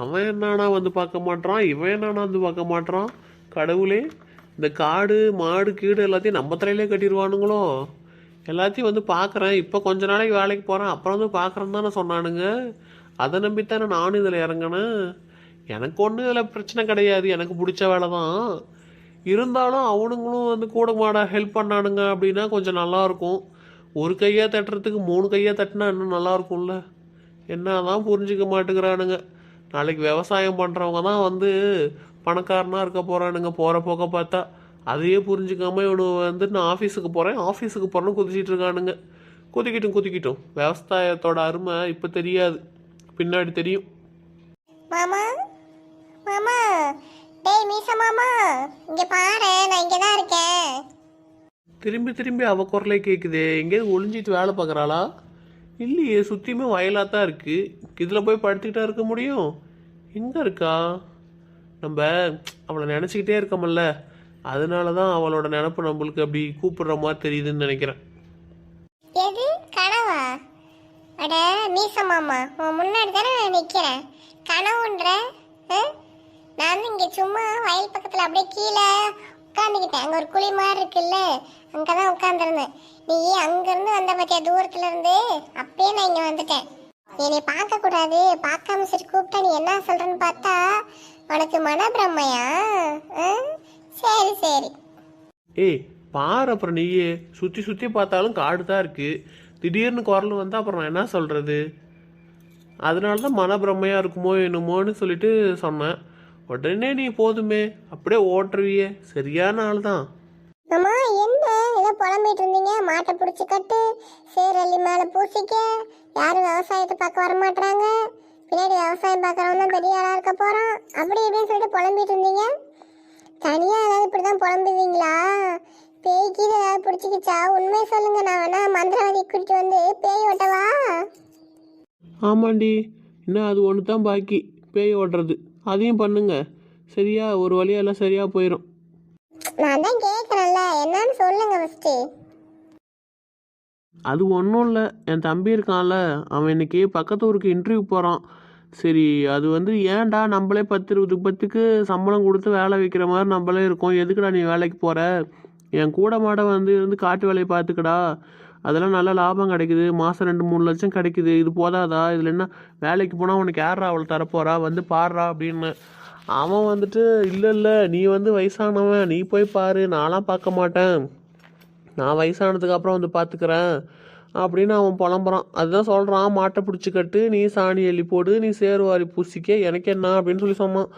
அவன் என்னன்னா வந்து பார்க்க மாட்டான், இவன் என்னன்னா வந்து பார்க்க மாட்டான். கடவுளே, இந்த காடு மாடு கீடு எல்லாத்தையும் நம்ம தலையிலே கட்டிடுவானுங்களோ. எல்லாத்தையும் வந்து பார்க்குறேன், இப்போ கொஞ்ச நாளைக்கு வேலைக்கு போகிறேன், அப்புறம் வந்து பார்க்குறேன்னு தானே சொன்னானுங்க. அதை நம்பித்தானே நானும் இதில் இறங்கினேன். எனக்கு ஒன்றும் இதில் பிரச்சனை கிடையாது, எனக்கு பிடிச்ச வேலை தான். இருந்தாலும் அவனுங்களும் வந்து கூட மாட ஹெல்ப் பண்ணானுங்க அப்படின்னா கொஞ்சம் நல்லாயிருக்கும். ஒரு கையாக தட்டுறதுக்கு 3 கையாக தட்டினா இன்னும் நல்லா இருக்கும்ல. என்னதான் புரிஞ்சுக்க மாட்டேங்கிறானுங்க. நாளைக்கு விவசாயம் பண்ணுறவங்க தான் வந்து பணக்காரனாக இருக்க போகிறானுங்க போகிற போக்க பார்த்தா. அதையே புரிஞ்சுக்காம இவனு வந்து நான் ஆஃபீஸுக்கு போகிறேன்னு குதிச்சிட்டு இருக்கானுங்க. குதிக்கிட்டும் விவசாயத்தோட அருமை இப்போ தெரியாது, பின்னாடி தெரியும். மாமா மாமா, டேய் மீச மாமா, இங்க பாரு, நான் இங்க தான் இருக்கேன். திரும்பி அவ குரலே கேட்குதே. எங்கேயாவது ஒளிஞ்சிட்டு வேலை பார்க்குறாளா? இல்லையே, சுற்றியுமே வயலாக தான் இருக்குது. இதில் போய் படுத்துக்கிட்டா இருக்க முடியும்? எங்கே இருக்கா? நம்ம அவளை நினச்சிக்கிட்டே இருக்கோம்ல, அதனால தான் அவளோட நினப்பு நம்மளுக்கு அப்படி கூப்பிடுற மாதிரி தெரியுதுன்னு நினைக்கிறேன். எது கனவா? அட மீச மாமா, உன் முன்னாடி தானே நான் நிக்கிறேன். கனவுன்ற? நான் வந்து இங்க சும்மா வயல் பக்கத்துல அப்படியே கீழே உட்காந்துக்கிட்டேன். அங்க ஒரு குழி மாதிரி இருக்குல்ல, அங்கதான் உட்காந்துருந்தேன். நீ அங்கிருந்து வந்த பத்தியா தூரத்துல இருந்து, அப்பயே நான் இங்க வந்துட்டேன். என்னை பார்க்க கூடாது, பார்க்காம சரி கூப்பிட்டா நீ என்ன சொல்றன்னு பார்த்தா உனக்கு மனப்பிரமையா? சரி. ஏய் பாரு, அப்புறம் நீயே சுற்றி பார்த்தாலும் காடு தான் இருக்குது. திடீர்னு குரல் வந்தால் அப்புறம் நான் என்ன சொல்கிறது? அதனால தான் மனப்பிரமையாக இருக்குமோ என்னமோன்னு சொல்லிட்டு சொன்னேன். உடனே நீ போதுமே அப்படியே ஓட்டுருவியே, சரியான ஆள் தான். அம்மா என்ன ஏதோ புலம்பிட்டு இருந்தீங்க? மாட்டை பிடிச்சி கட்டு, சேரல்லி மேலே பூசிக்க, யாரும் விவசாயத்தை பார்க்க வர மாட்டாங்க, பின்னாடி விவசாயம் பார்க்குறவங்க தான் பெரிய ஆளாக இருக்க போகிறான், அப்படி இப்படின்னு சொல்லிட்டு புலம்பிட்டு இருந்தீங்க. தனியாக ஏதாவது இப்படி தான் புலம்புவீங்களா? பேய்க்கு ஏதாவது பிடிச்சிக்கிச்சா? உண்மையை சொல்லுங்க, நான் வேணா மந்திரவாதி கூட்டிட்டு வந்து பேய் ஓட்டவா? ஆமாண்டி, இன்னும் அது ஒன்று தான் பாக்கி, பேய் ஓட்டுறது. அதையும் பண்ணுங்க, சரியா? ஒரு வழியெல்லாம் சரியாக போயிடும். நான் தான் கேட்குறேன்ல, என்னன்னு சொல்லுங்க ஃபஸ்ட்டு. அது ஒன்றும் இல்லை, என் தம்பி இருக்கான்ல, அவன் இன்னைக்கு பக்கத்து ஊருக்கு இன்டர்வியூ போகிறான். சரி, அது வந்து ஏன்டா நம்மளே 10-20 சம்பளம் கொடுத்து வேலை வைக்கிற மாதிரி நம்மளே இருக்கோம், எதுக்குடா நீ வேலைக்கு போகிற? என் கூட மாட வந்து காட்டு வேலையை பார்த்துக்கடா, அதெல்லாம் நல்ல லாபம் கிடைக்குது, மாதம் 2-3 லட்சம் கிடைக்குது, இது போதாதா? இதில் என்ன வேலைக்கு போனால் உனக்கு யாரா அவளை தரப்போறா, வந்து பாடுறா அப்படின்னு. அவன் வந்துட்டு இல்லை நீ வந்து வயசானவன், நீ போய் பாரு, நான்லாம் பார்க்க மாட்டேன், நான் வயசானதுக்கு அப்புறம் வந்து பார்த்துக்கிறேன் அப்படின்னு அவன் புலம்புறான். அதுதான் சொல்கிறான், மாட்டை பிடிச்சி கட்டு, நீ சாணி எள்ளி போடு, நீ சேருவாரி பூசிக்க, எனக்கு என்ன அப்படின்னு சொல்லி சொன்னான்.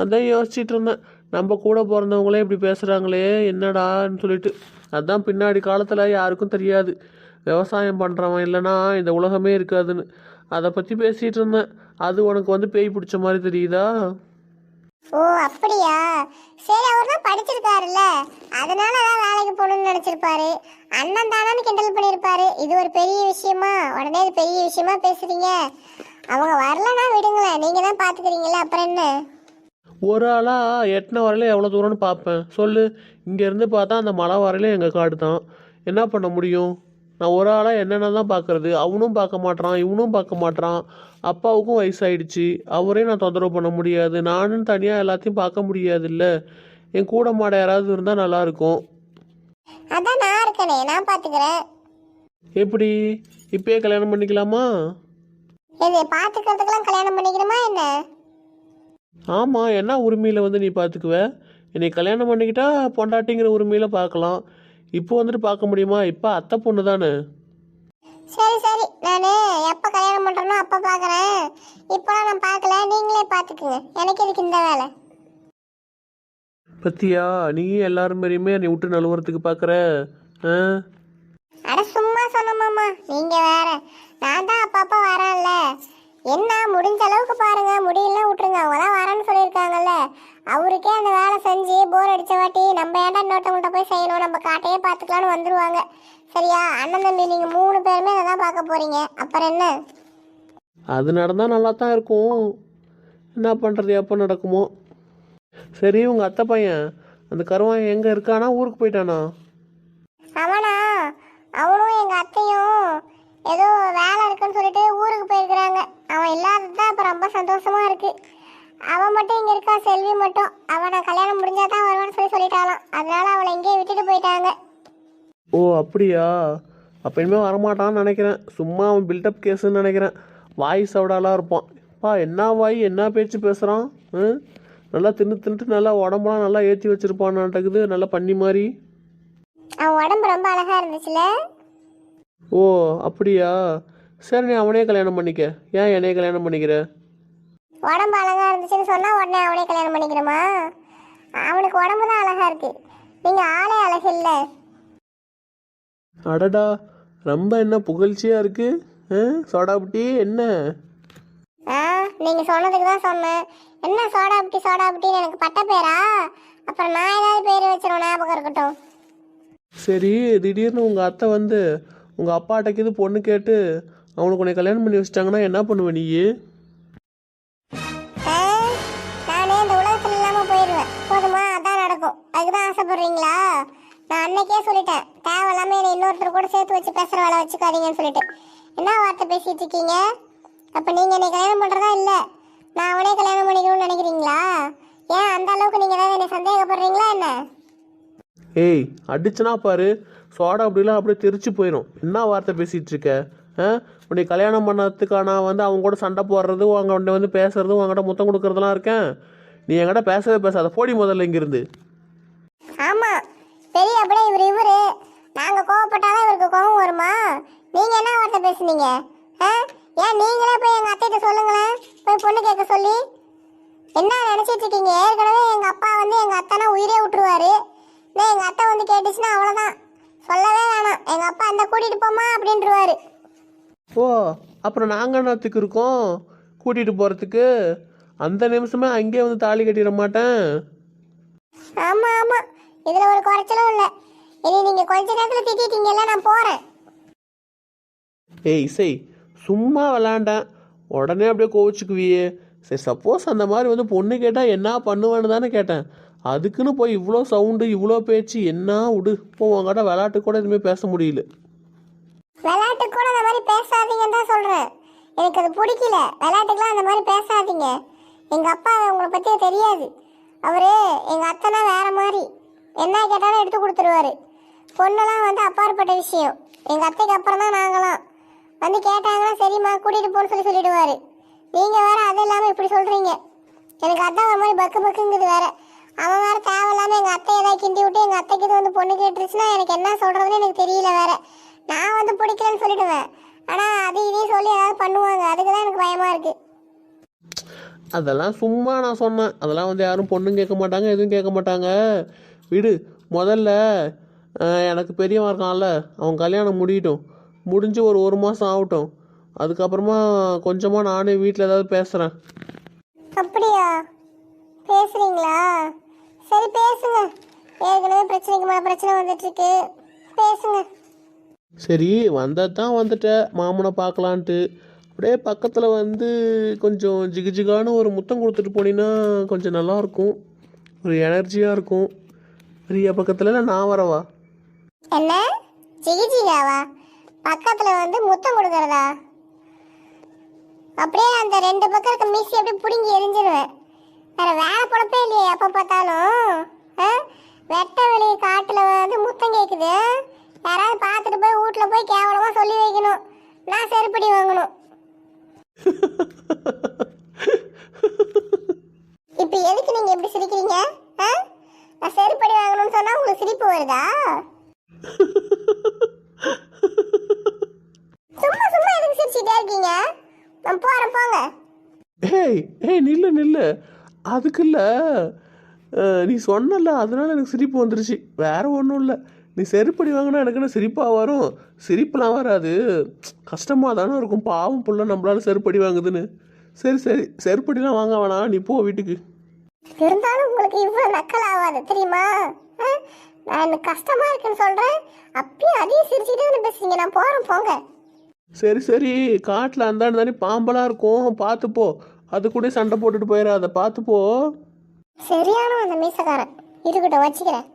அதான் யோசிச்சுட்டு இருந்தேன், நம்ம கூட பிறந்தவங்களே இப்படி பேசுகிறாங்களே என்னடான்னு சொல்லிட்டு. அதுதான் பின்னாடி காலத்தில் யாருக்கும் தெரியாது விவசாயம் பண்ணுறவன் இல்லைன்னா இந்த உலகமே இருக்காதுன்னு. அதை பற்றி பேசிகிட்டு இருந்தேன். அது உனக்கு வந்து பேய் பிடிச்ச மாதிரி தெரியுதா? ஓ அப்படியா? சரி, அவர் தான் படிச்சிருக்காருல்ல, அதனால தான் வேலைக்கு போகணும்னு நினச்சிருப்பாரு. அண்ணன் தானான்னு கிண்டல் பண்ணியிருப்பாரு. இது ஒரு பெரிய விஷயமா? உடனே இது பெரிய விஷயமா பேசுறீங்க. அவங்க வரலன்னா விடுங்களேன், நீங்கள் தான் பார்த்துக்கிறீங்களே, அப்புறம் என்ன? ஒரு ஆளாக எட்டின வரையில எவ்வளோ தூரம்னு பார்ப்பேன் சொல்லு. இங்கேருந்து பார்த்தா அந்த மலை வரையில எங்கள் காடு தான். என்ன பண்ண முடியும்? நான் ஒரு ஆளாக என்னென்ன தான் பார்க்குறது? அவனும் பார்க்க மாட்றான், இவனும் பார்க்க மாட்றான். அப்பாவுக்கும் வயசாயிடுச்சு, அவரையும் நான் தொந்தரவு பண்ண முடியாது. நானும் தனியாக எல்லாத்தையும் பார்க்க முடியாது இல்லை. என் கூட மாட யாராவது இருந்தால் நல்லாயிருக்கும். அதான் நான் இருக்கனே, நான் பார்த்துக்கிறேன். எப்படி? இப்பயே கல்யாணம் பண்ணிக்கலாமா? இது பார்த்துக்கிறதுக்கெல்லாம் கல்யாணம் பண்ணிக்கணுமா என்ன? ஆமாம், என்ன உரிமையில் வந்து நீ பார்த்துக்குவ? என்னை கல்யாணம் பண்ணிக்கிட்டா பொண்டாட்டிங்கிற உரிமையில் பார்க்கலாம். இப்போ வந்துட்டு பார்க்க முடியுமா? இப்போ அத்தை பொண்ணு தானே. சரி, நான் எப்போ கல்யாணம் பண்ணுறனோ அப்போ பார்க்குறேன். இப்போலாம் நான் பார்க்கல, நீங்களே பார்த்துக்குங்க, எனக்கு எதுக்கு இந்த வேலை? பத்தியா, நீ எல்லாரும் மாதிரியுமே நீ விட்டு நழுவுறதுக்கு பார்க்குற. அட சும்மா சொன்னமாம்மா, நீங்கள் வேற. நான் தான் அப்பப்போ வரேன்ல, என்ன முடிஞ்ச அளவுக்கு பாருங்க, முடியலாம் விட்டுருங்க. அவங்க தான் வரேன்னு சொல்லியிருக்காங்கல்ல, அவருக்கே அந்த வேலை செஞ்சு போர் அடித்த வாட்டி நம்ம ஏன்டா இன்னொருத்தவங்கள்ட்ட போய் செய்யணும், நம்ம காட்டையே பார்த்துக்கலான்னு வந்துடுவாங்க. சரியா? அண்ணன் தம்பி நீங்கள் 3 பேருமே அதை தான் பார்க்க போகிறீங்க, அப்புறம் என்ன? அது நடந்தால் நல்லா தான் இருக்கும். என்ன பண்ணுறது, எப்போ நடக்குமோ. சரி, உங்கள் அத்தை பையன் அந்த கருவாயன் எங்கே இருக்கானா? ஊருக்கு போயிட்டானா? அவனா? அவனும் எங்கள் அத்தையும் ஏதோ வேலை இருக்குன்னு சொல்லிட்டு ஊருக்கு போயிருக்கிறாங்க. அவன் இல்லாதது தான் இப்போ ரொம்ப சந்தோஷமாக இருக்குது. அவன் மட்டும் இங்கே இருக்கா, செல்வி மட்டும். அவனை கல்யாணம் முடிஞ்சால் தான் வருவான்னு சொல்லிட்டாலாம். அதனால அவளை இங்கேயே விட்டுட்டு போயிட்டாங்க. ஓ அப்படியா? அப்போ இனிமேல் வரமாட்டான்னு நினைக்கிறேன். சும்மா அவன் பில்டப் கேஸுன்னு நினைக்கிறேன். வாய் சவுடாலாம் இருப்பான். என்ன வாய், என்ன பேச்சு பேசுகிறான்? நல்லா தின்னுட்டு நல்லா உடம்புலாம் நல்லா ஏற்றி வச்சுருப்பான்னு நடக்குது, நல்லா பண்ணி மாதிரி. அவன் உடம்பு ரொம்ப அழகாக இருந்துச்சுல. ஓ அப்படியா? சரி நீ அவனே கல்யாணம் பண்ணிக்க. ஏன் என்னைய கல்யாணம் பண்ணிக்கிற? உடம்பு அழகா இருந்துச்சுன்னு சொன்னா உடனே அவனே கல்யாணம் பண்ணிக்கிறோமா? அவனுக்கு உடம்பு தான் அழகா இருக்கு, நீங்க ஆளே அழகு இல்ல. அடடா, ரொம்ப என்ன புகழ்ச்சியாக இருக்கு. சோடாபுட்டி என்ன? ஆ, நீங்க சொன்னதுக்கு தான் சொன்னேன். என்ன சோடாபுட்டி சோடாபுட்டின்னு எனக்கு பட்ட பேரா? அப்புறம் நான் ஏதாவது பேர் வச்சிருவேன், ஞாபகம் இருக்கட்டும். சரி, திடீர்னு உங்கள் அத்தை வந்து உங்கள் அப்பாட்டக்கு இது பொண்ணு கேட்டு அவனுக்கு உன்னை கல்யாணம் பண்ணி வச்சிட்டாங்கன்னா என்ன பண்ணுவ நீ? ஆ, நானே இந்த உலகத்துல இல்லாம போயிடுவேன். போதுமா? அதான் நடக்கும். அதுக்குதான் ஆசைப்படுறீங்களா? நான் அன்னைக்கே சொல்லிட்டேன், தேவையில்லாம என்னை இன்னொருத்தர் கூட சேர்த்து வச்சு பேசுற வேலை வச்சுக்காதீங்கன்னு சொல்லிட்டு. என்ன வார்த்தை பேசிட்டு இருக்கீங்க? அப்ப நீங்க என்னை கல்யாணம் பண்றதா இல்ல நான் அவனே கல்யாணம் பண்ணிக்கணும்னு நினைக்கிறீங்களா? ஏன் அந்த அளவுக்கு நீங்க ஏதாவது என்னை சந்தேகப்படுறீங்களா என்ன? ஏய், அடிச்சுனா பாரு, சோடா அப்படிலாம் அப்படியே தெரிச்சு போயிடும். என்ன வார்த்தை பேசிகிட்டு இருக்க? உன்னை கல்யாணம் பண்ணதுக்கா நான் வந்து அவங்க கூட சண்டை போடுறது, அவங்கள்ட்ட வந்து பேசுறது, அவங்ககிட்ட முத்தம் கொடுக்கறதெல்லாம் இருக்கேன். நீ என்கிட்ட பேசவே பேசாத, போடி முதல்ல இங்கிருந்து. ஆமா, பெரிய அப்படியே இவரு நாங்க கோவப்பட்டாதான் இவருக்கு கோவம் வருமா? நீங்க என்ன வார்த்தை பேசுனீங்க? ஏன் நீங்களே போய் எங்க அத்தைகிட்ட சொல்லுங்களேன், போய் பொண்ணு கேட்க சொல்லி. என்ன நினைச்சிட்டு இருக்கீங்க? ஏற்கனவே எங்க அப்பா வந்து எங்க அத்தைனா உயிரே விட்டுருவாரு. நான் எங்க அத்தை வந்து கேட்டுச்சுன்னா அவ்வளவுதான், சொல்லவே வேணாம். எங்க அப்பா அந்த கூட்டிட்டு போமா அப்படின்ட்டுருவாரு. ஓ, அப்புறம் நாங்கள் என்னத்துக்கு இருக்கோம் கூட்டிகிட்டு போகிறதுக்கு? அந்த நிமிஷமே அங்கேயே வந்து தாலி கட்டிட மாட்டேன். ஆமா ஆமா, இதுல ஒரு குறைச்சலும் இல்ல. இனி நீங்க கொஞ்ச நேரத்துல திட்டிட்டீங்கல்ல, நான் போறேன். ஏய் இசை, சும்மா விளாண்டேன், உடனே அப்படியே கோவிச்சுக்குவியே. சரி, சப்போஸ் அந்த மாதிரி வந்து பொண்ணு கேட்டால் என்ன பண்ணுவேன்னு தானே கேட்டேன். அதுக்குன்னு போய் இவ்வளோ சவுண்டு இவ்வளோ பேச்சு என்ன விடு. இப்போ உங்ககிட்ட விளாட்டு கூட எதுவுமே பேச முடியல. விளையாட்டு கூட அந்த மாதிரி பேசாதீங்கன்னு தான் சொல்றேன். எனக்கு அது பிடிக்கல. விளையாட்டுக்கெல்லாம் அந்த மாதிரி பேசாதீங்க. எங்க அப்பா உங்களை பத்தி தெரியாது. அவரு எங்க அத்தைனா வேற மாதிரி, என்ன கேட்டாலும் எடுத்து கொடுத்துருவாரு. பொண்ணெல்லாம் வந்து அப்பாற்பட்ட விஷயம். எங்க அத்தைக்கு அப்புறம் தான் நாங்களாம். வந்து கேட்டாங்கன்னா சரிம்மா கூட்டிட்டு போன்னு சொல்லிடுவாரு. நீங்க வேற அது இல்லாம இப்படி சொல்றீங்க. எனக்கு அதான் ஒரு மாதிரி பக்கு பக்குங்குது வேற. அவன் வேற தேவையில்லாம எங்க அத்தை ஏதாவது கிண்டி விட்டு எங்க அத்தைக்கு இது வந்து பொண்ணு கேட்டுருச்சுன்னா எனக்கு என்ன சொல்றதுன்னு எனக்கு தெரியல வேற. நான் வந்து பிடிக்கலன்னு சொல்லிடுவேன், ஆனா அது இதையும் சொல்லி ஏதாவது பண்ணுவாங்க. அதுக்குதான் எனக்கு பயமா இருக்கு. அதெல்லாம் சும்மா நான் சொன்னேன். அதெல்லாம் வந்து யாரும் பொண்ணும் கேட்க மாட்டாங்க, எதுவும் கேட்க மாட்டாங்க. விடு. முதல்ல எனக்கு பெரியவன் இருக்கான்ல, அவன் கல்யாணம் முடியட்டும். முடிஞ்சு ஒரு மாதம் ஆகட்டும். அதுக்கப்புறமா கொஞ்சமாக நானே வீட்டில் ஏதாவது பேசுகிறேன். அப்படியா? பேசுறீங்களா? சரி பேசுங்க. ஏற்கனவே பிரச்சனைக்கு மேல பிரச்சனை வந்துட்டு இருக்கு, பேசுங்க. சரி, வந்தால் தான் வந்துட்டேன் மாமனை பார்க்கலான்ட்டு. அப்படியே பக்கத்தில் வந்து கொஞ்சம் ஜிகுஜிகான ஒரு முத்தம் கொடுத்துட்டு போனீங்கன்னா கொஞ்சம் நல்லாயிருக்கும், ஒரு எனர்ஜியாக இருக்கும். பிரியா பக்கத்தில் இல்லை, நான் வரவா? என்ன ஜிகிஜிகாவா? பக்கத்துல வந்து முத்தம் கொடுக்கறதா? அப்படியே அந்த ரெண்டு பக்கம் இருக்க மீசி அப்படியே புடுங்கி எரிஞ்சிருவேன். வேற வேலை பொழப்பே இல்லையே எப்ப பார்த்தாலும். வெட்ட வெளி காட்டுல வந்து முத்தம் கேக்குது. யாராவது பார்த்துட்டு போய் வீட்டுல போய் கேவலமா சொல்லி வைக்கணும், நான் செருப்படி வாங்கணும். இப்ப எதுக்கு நீங்க எப்படி சிரிக்கிறீங்க? நான் செருப்படி வாங்கணும்னு சொன்னா உங்களுக்கு சிரிப்பு வருதா? சும்மா சும்மா எதுக்கு சிரிச்சிட்டே இருக்கீங்க? நான் போறேன், போங்க. ஏய் நில்லு நில்லு. அதுக்கு இல்லை, நீ சொன்னல அதனால எனக்கு சிரிப்பு வந்துருச்சு, வேற ஒன்றும் இல்லை. நீ செருப்படி வாங்கினா எனக்கு என்ன சிரிப்பாக வரும்? சிரிப்புலாம் வராது, கஷ்டமாக தானே இருக்கும். பாவம் புள்ள நம்மளால செருப்படி வாங்குதுன்னு. சரி சரி, செருப்படிலாம் வாங்க வேணாம், நீ போ வீட்டுக்கு. இருந்தாலும் உங்களுக்கு இவ்வளவு நக்கல் ஆகாது தெரியுமா? நான் எனக்கு கஷ்டமா இருக்குன்னு சொல்றேன், அப்பயும் அதையும் சிரிச்சுட்டு பேசுறீங்க. நான் போறேன், போங்க. சரி சரி, காட்டில் அந்தாண்டு தானே பாம்பெல்லாம் இருக்கும், பார்த்துப்போ. அது கூட சண்டை போட்டுட்டு போயிடாத, பார்த்துப்போ. சரியான அந்த மீசக்காரன் இருக்கட்டும், வச்சுக்கிறேன்.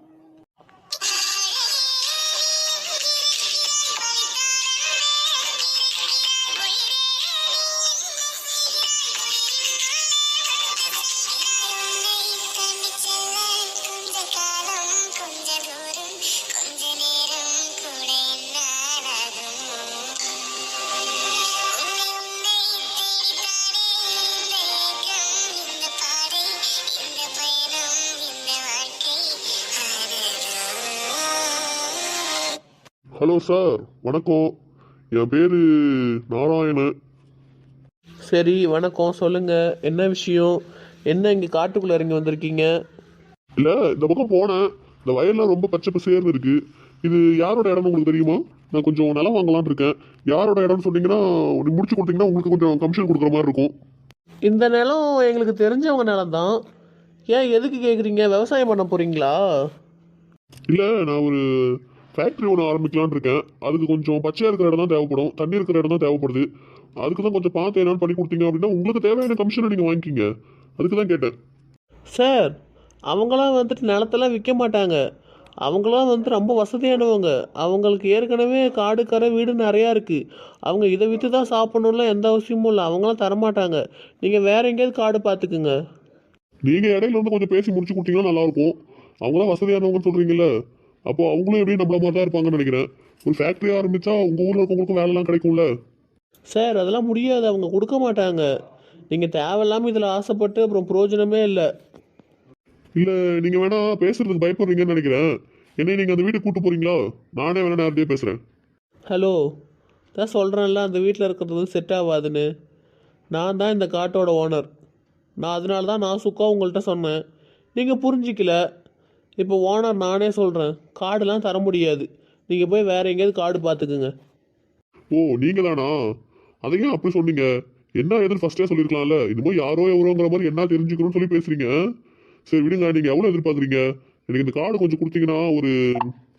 ஹலோ சார், வணக்கம். என் பேரு நாராயணன். சரி வணக்கம், சொல்லுங்க என்ன விஷயம்? என்ன இங்கே காட்டுக்குள்ளே இறங்கி வந்திருக்கீங்க? இல்ல, இந்த பக்கம் போனேன். இந்த வயல்லாம் ரொம்ப பச்சை பசேர்னு இருக்கு. இது யாரோட இடம்னு உங்களுக்கு தெரியுமா? நான் கொஞ்சம் நிலம் வாங்கலாம்னு இருக்கேன். யாரோட இடம்னு சொன்னீங்கன்னா, நீ முடிச்சு கொடுத்தீங்கன்னா உங்களுக்கு கொஞ்சம் கமிஷன் கொடுக்குற மாதிரி இருக்கும். இந்த நிலம் எங்களுக்கு தெரிஞ்சவங்க நிலம் தான். ஏன் எதுக்கு கேட்குறீங்க? விவசாயம் பண்ண போகிறீங்களா? இல்ல, நான் ஒரு ஃபேக்டரி ஒன்று ஆரம்பிக்கலாம்னு இருக்கேன். அதுக்கு கொஞ்சம் பச்சையா இருக்கிற இடம் தான் தேவைப்படும், தண்ணி இருக்கிற இடம் தான் தேவைப்படுது. அதுக்கு தான் கொஞ்சம் பார்த்து என்னன்னு பண்ணி கொடுத்தீங்க அப்படின்னா உங்களுக்கு தேவையான கமிஷனை நீங்க வாங்கிக்கிங்க. அதுக்கு தான் கேட்டேன். சார், அவங்களாம் வந்துட்டு நிலத்தெல்லாம் விற்க மாட்டாங்க. அவங்களாம் வந்து ரொம்ப வசதியானவங்க. அவங்களுக்கு ஏற்கனவே காடு கரை வீடு நிறையா இருக்குது. அவங்க இதை விற்று தான் சாப்பிடணும்லாம் எந்த அவசியமும் இல்லை. அவங்களாம் தரமாட்டாங்க. நீங்கள் வேற எங்கேயாவது காடு பார்த்துக்குங்க. நீங்க இடையில வந்து கொஞ்சம் பேசி முடிச்சு கொடுத்தீங்கன்னா நல்லா இருக்கும். அவங்க தான் வசதியானவங்கன்னு சொல்றீங்கல்ல, அப்போ அவங்களும் எப்படியும் நம்மள மாதிரி தான் இருப்பாங்கன்னு நினைக்கிறேன். ஒரு ஃபேக்டரி ஆரம்பிச்சா உங்க ஊர்ல இருக்கவங்களுக்கும் வேலைலாம் கிடைக்கும்ல. சார், அதெல்லாம் முடியாது. அவங்க கொடுக்க மாட்டாங்க. நீங்கள் தேவையில்லாமல் இதில் ஆசைப்பட்டு அப்புறம் பிரயோஜனமே இல்லை. இல்ல, நீங்க வேணா பேசுறதுக்கு பயப்படுறீங்கன்னு நினைக்கிறேன். என்னை நீங்க அந்த வீட்டுக்கு கூட்டு போறீங்களா? நானே வேணா நேரத்தையே பேசுறேன். ஹலோ, தான் சொல்கிறேன்ல அந்த வீட்டில் இருக்கிறது செட் ஆகாதுன்னு. நான் தான் இந்த காட்டோட ஓனர். நான் அதனால தான் நான் சுக்கா உங்கள்கிட்ட சொன்னேன். நீங்கள் புரிஞ்சிக்கல. இப்போ ஓனர் நானே சொல்கிறேன், காடுலாம் தர முடியாது. நீங்கள் போய் வேறு எங்கேயாவது காடு பார்த்துக்குங்க. ஓ, நீங்க தானா? அதையும் அப்படி சொன்னீங்க. என்ன எதுன்னு ஃபர்ஸ்டே சொல்லிருக்கலாம்ல. இன்னும் யாரோ எவரோங்கிற மாதிரி என்ன தெரிஞ்சுக்கணும்னு சொல்லி பேசுறீங்க. சரி விடுங்க, நீங்க எவ்வளவு எதிர்பார்க்குறீங்க? எனக்கு இந்த கார்டு கொஞ்சம் கொடுத்தீங்கன்னா ஒரு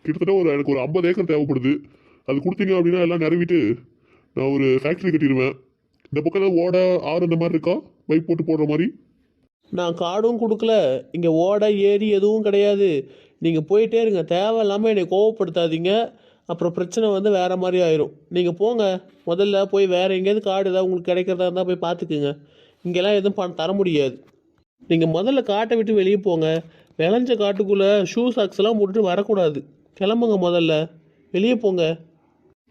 கிட்டத்தட்ட எனக்கு ஒரு 50 ஏக்கர் தேவைப்படுது. அது கொடுத்தீங்க அப்படின்னா எல்லாம் நிறவிட்டு நான் ஒரு ஃபேக்டரி கட்டிடுவேன். இந்த பக்கம் ஏதாவது ஓடை ஆறு இந்த மாதிரி இருக்கா, பைப் போட்டு போடுற மாதிரி? நான் காடும் கொடுக்கல, இங்கே ஓடை ஏரி எதுவும் கிடையாது. நீங்கள் போயிட்டே இருங்க. தேவையில்லாமல் என்னை கோவப்படுத்தாதீங்க. அப்புறம் பிரச்சனை வந்து வேறு மாதிரி ஆயிரும். நீங்கள் போங்க. முதல்ல போய் வேறு எங்கேயாவது காடு ஏதாவது உங்களுக்கு கிடைக்கிறதா இருந்தால் போய் பார்த்துக்குங்க. இங்கெல்லாம் எதுவும் தர முடியாது. நீங்கள் முதல்ல காட்டை விட்டு வெளியே போங்க. விளைஞ்ச காட்டுக்குள்ளே ஷூ சாக்ஸ் எல்லாம் போட்டுட்டு வரக்கூடாது. கிளம்புங்க, முதல்ல வெளியே போங்க.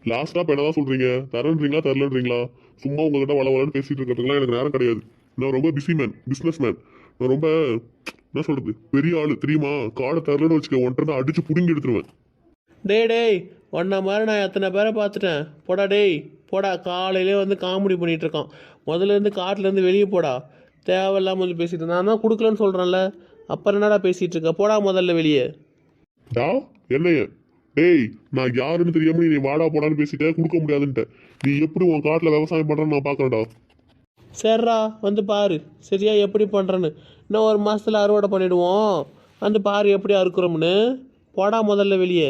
லாஸ்டா இப்போ என்னதான் சொல்றீங்க? தரன்றீங்களா தரலன்றீங்களா? சும்மா உங்ககிட்ட வளவலன்னு பேசிட்டு இருக்கிறதுக்குலாம் எனக்கு நேரம் கிடையாது. நான் ரொம்ப பிஸி மேன், பிஸ்னஸ் மேன். நான் ரொம்ப என்ன சொல்றது, பெரிய ஆளு தெரியுமா? காடை தரலன்னு வச்சுக்க, ஒன்றை அடிச்சு புடுங்கி எடுத்துருவேன். டேய், ஒன்றை மாதிரி நான் எத்தனை பேரை பார்த்துட்டேன். போடா டேய், போடா. காலையிலே வந்து காமெடி பண்ணிகிட்டு இருக்கான். முதல்ல இருந்து காட்டிலேருந்து வெளியே போடா. தேவையில்லாமல் வந்து பேசிட்டு நான் தான் கொடுக்கலன்னு சொல்கிறேன்ல, அப்புறம் என்னடா பேசிகிட்டு இருக்க? போடா முதல்ல வெளியே. டா, என்னைய டேய், நான் யாருன்னு தெரியாம நீ வாடா போடான்னு பேசிட்ட, கொடுக்க முடியாதுன்ட்ட. நீ எப்படி உன் காட்டில் விவசாயம் பண்றேன்னு நான் பார்க்கறேன்டா. சரிடா, வந்து பாரு சரியா எப்படி பண்ணுறேன்னு. இன்னும் ஒரு மாதத்தில் அறுவடை பண்ணிவிடுவோம். வந்து பாரு எப்படி அறுக்குறோம்னு. போடா முதல்ல வெளியே.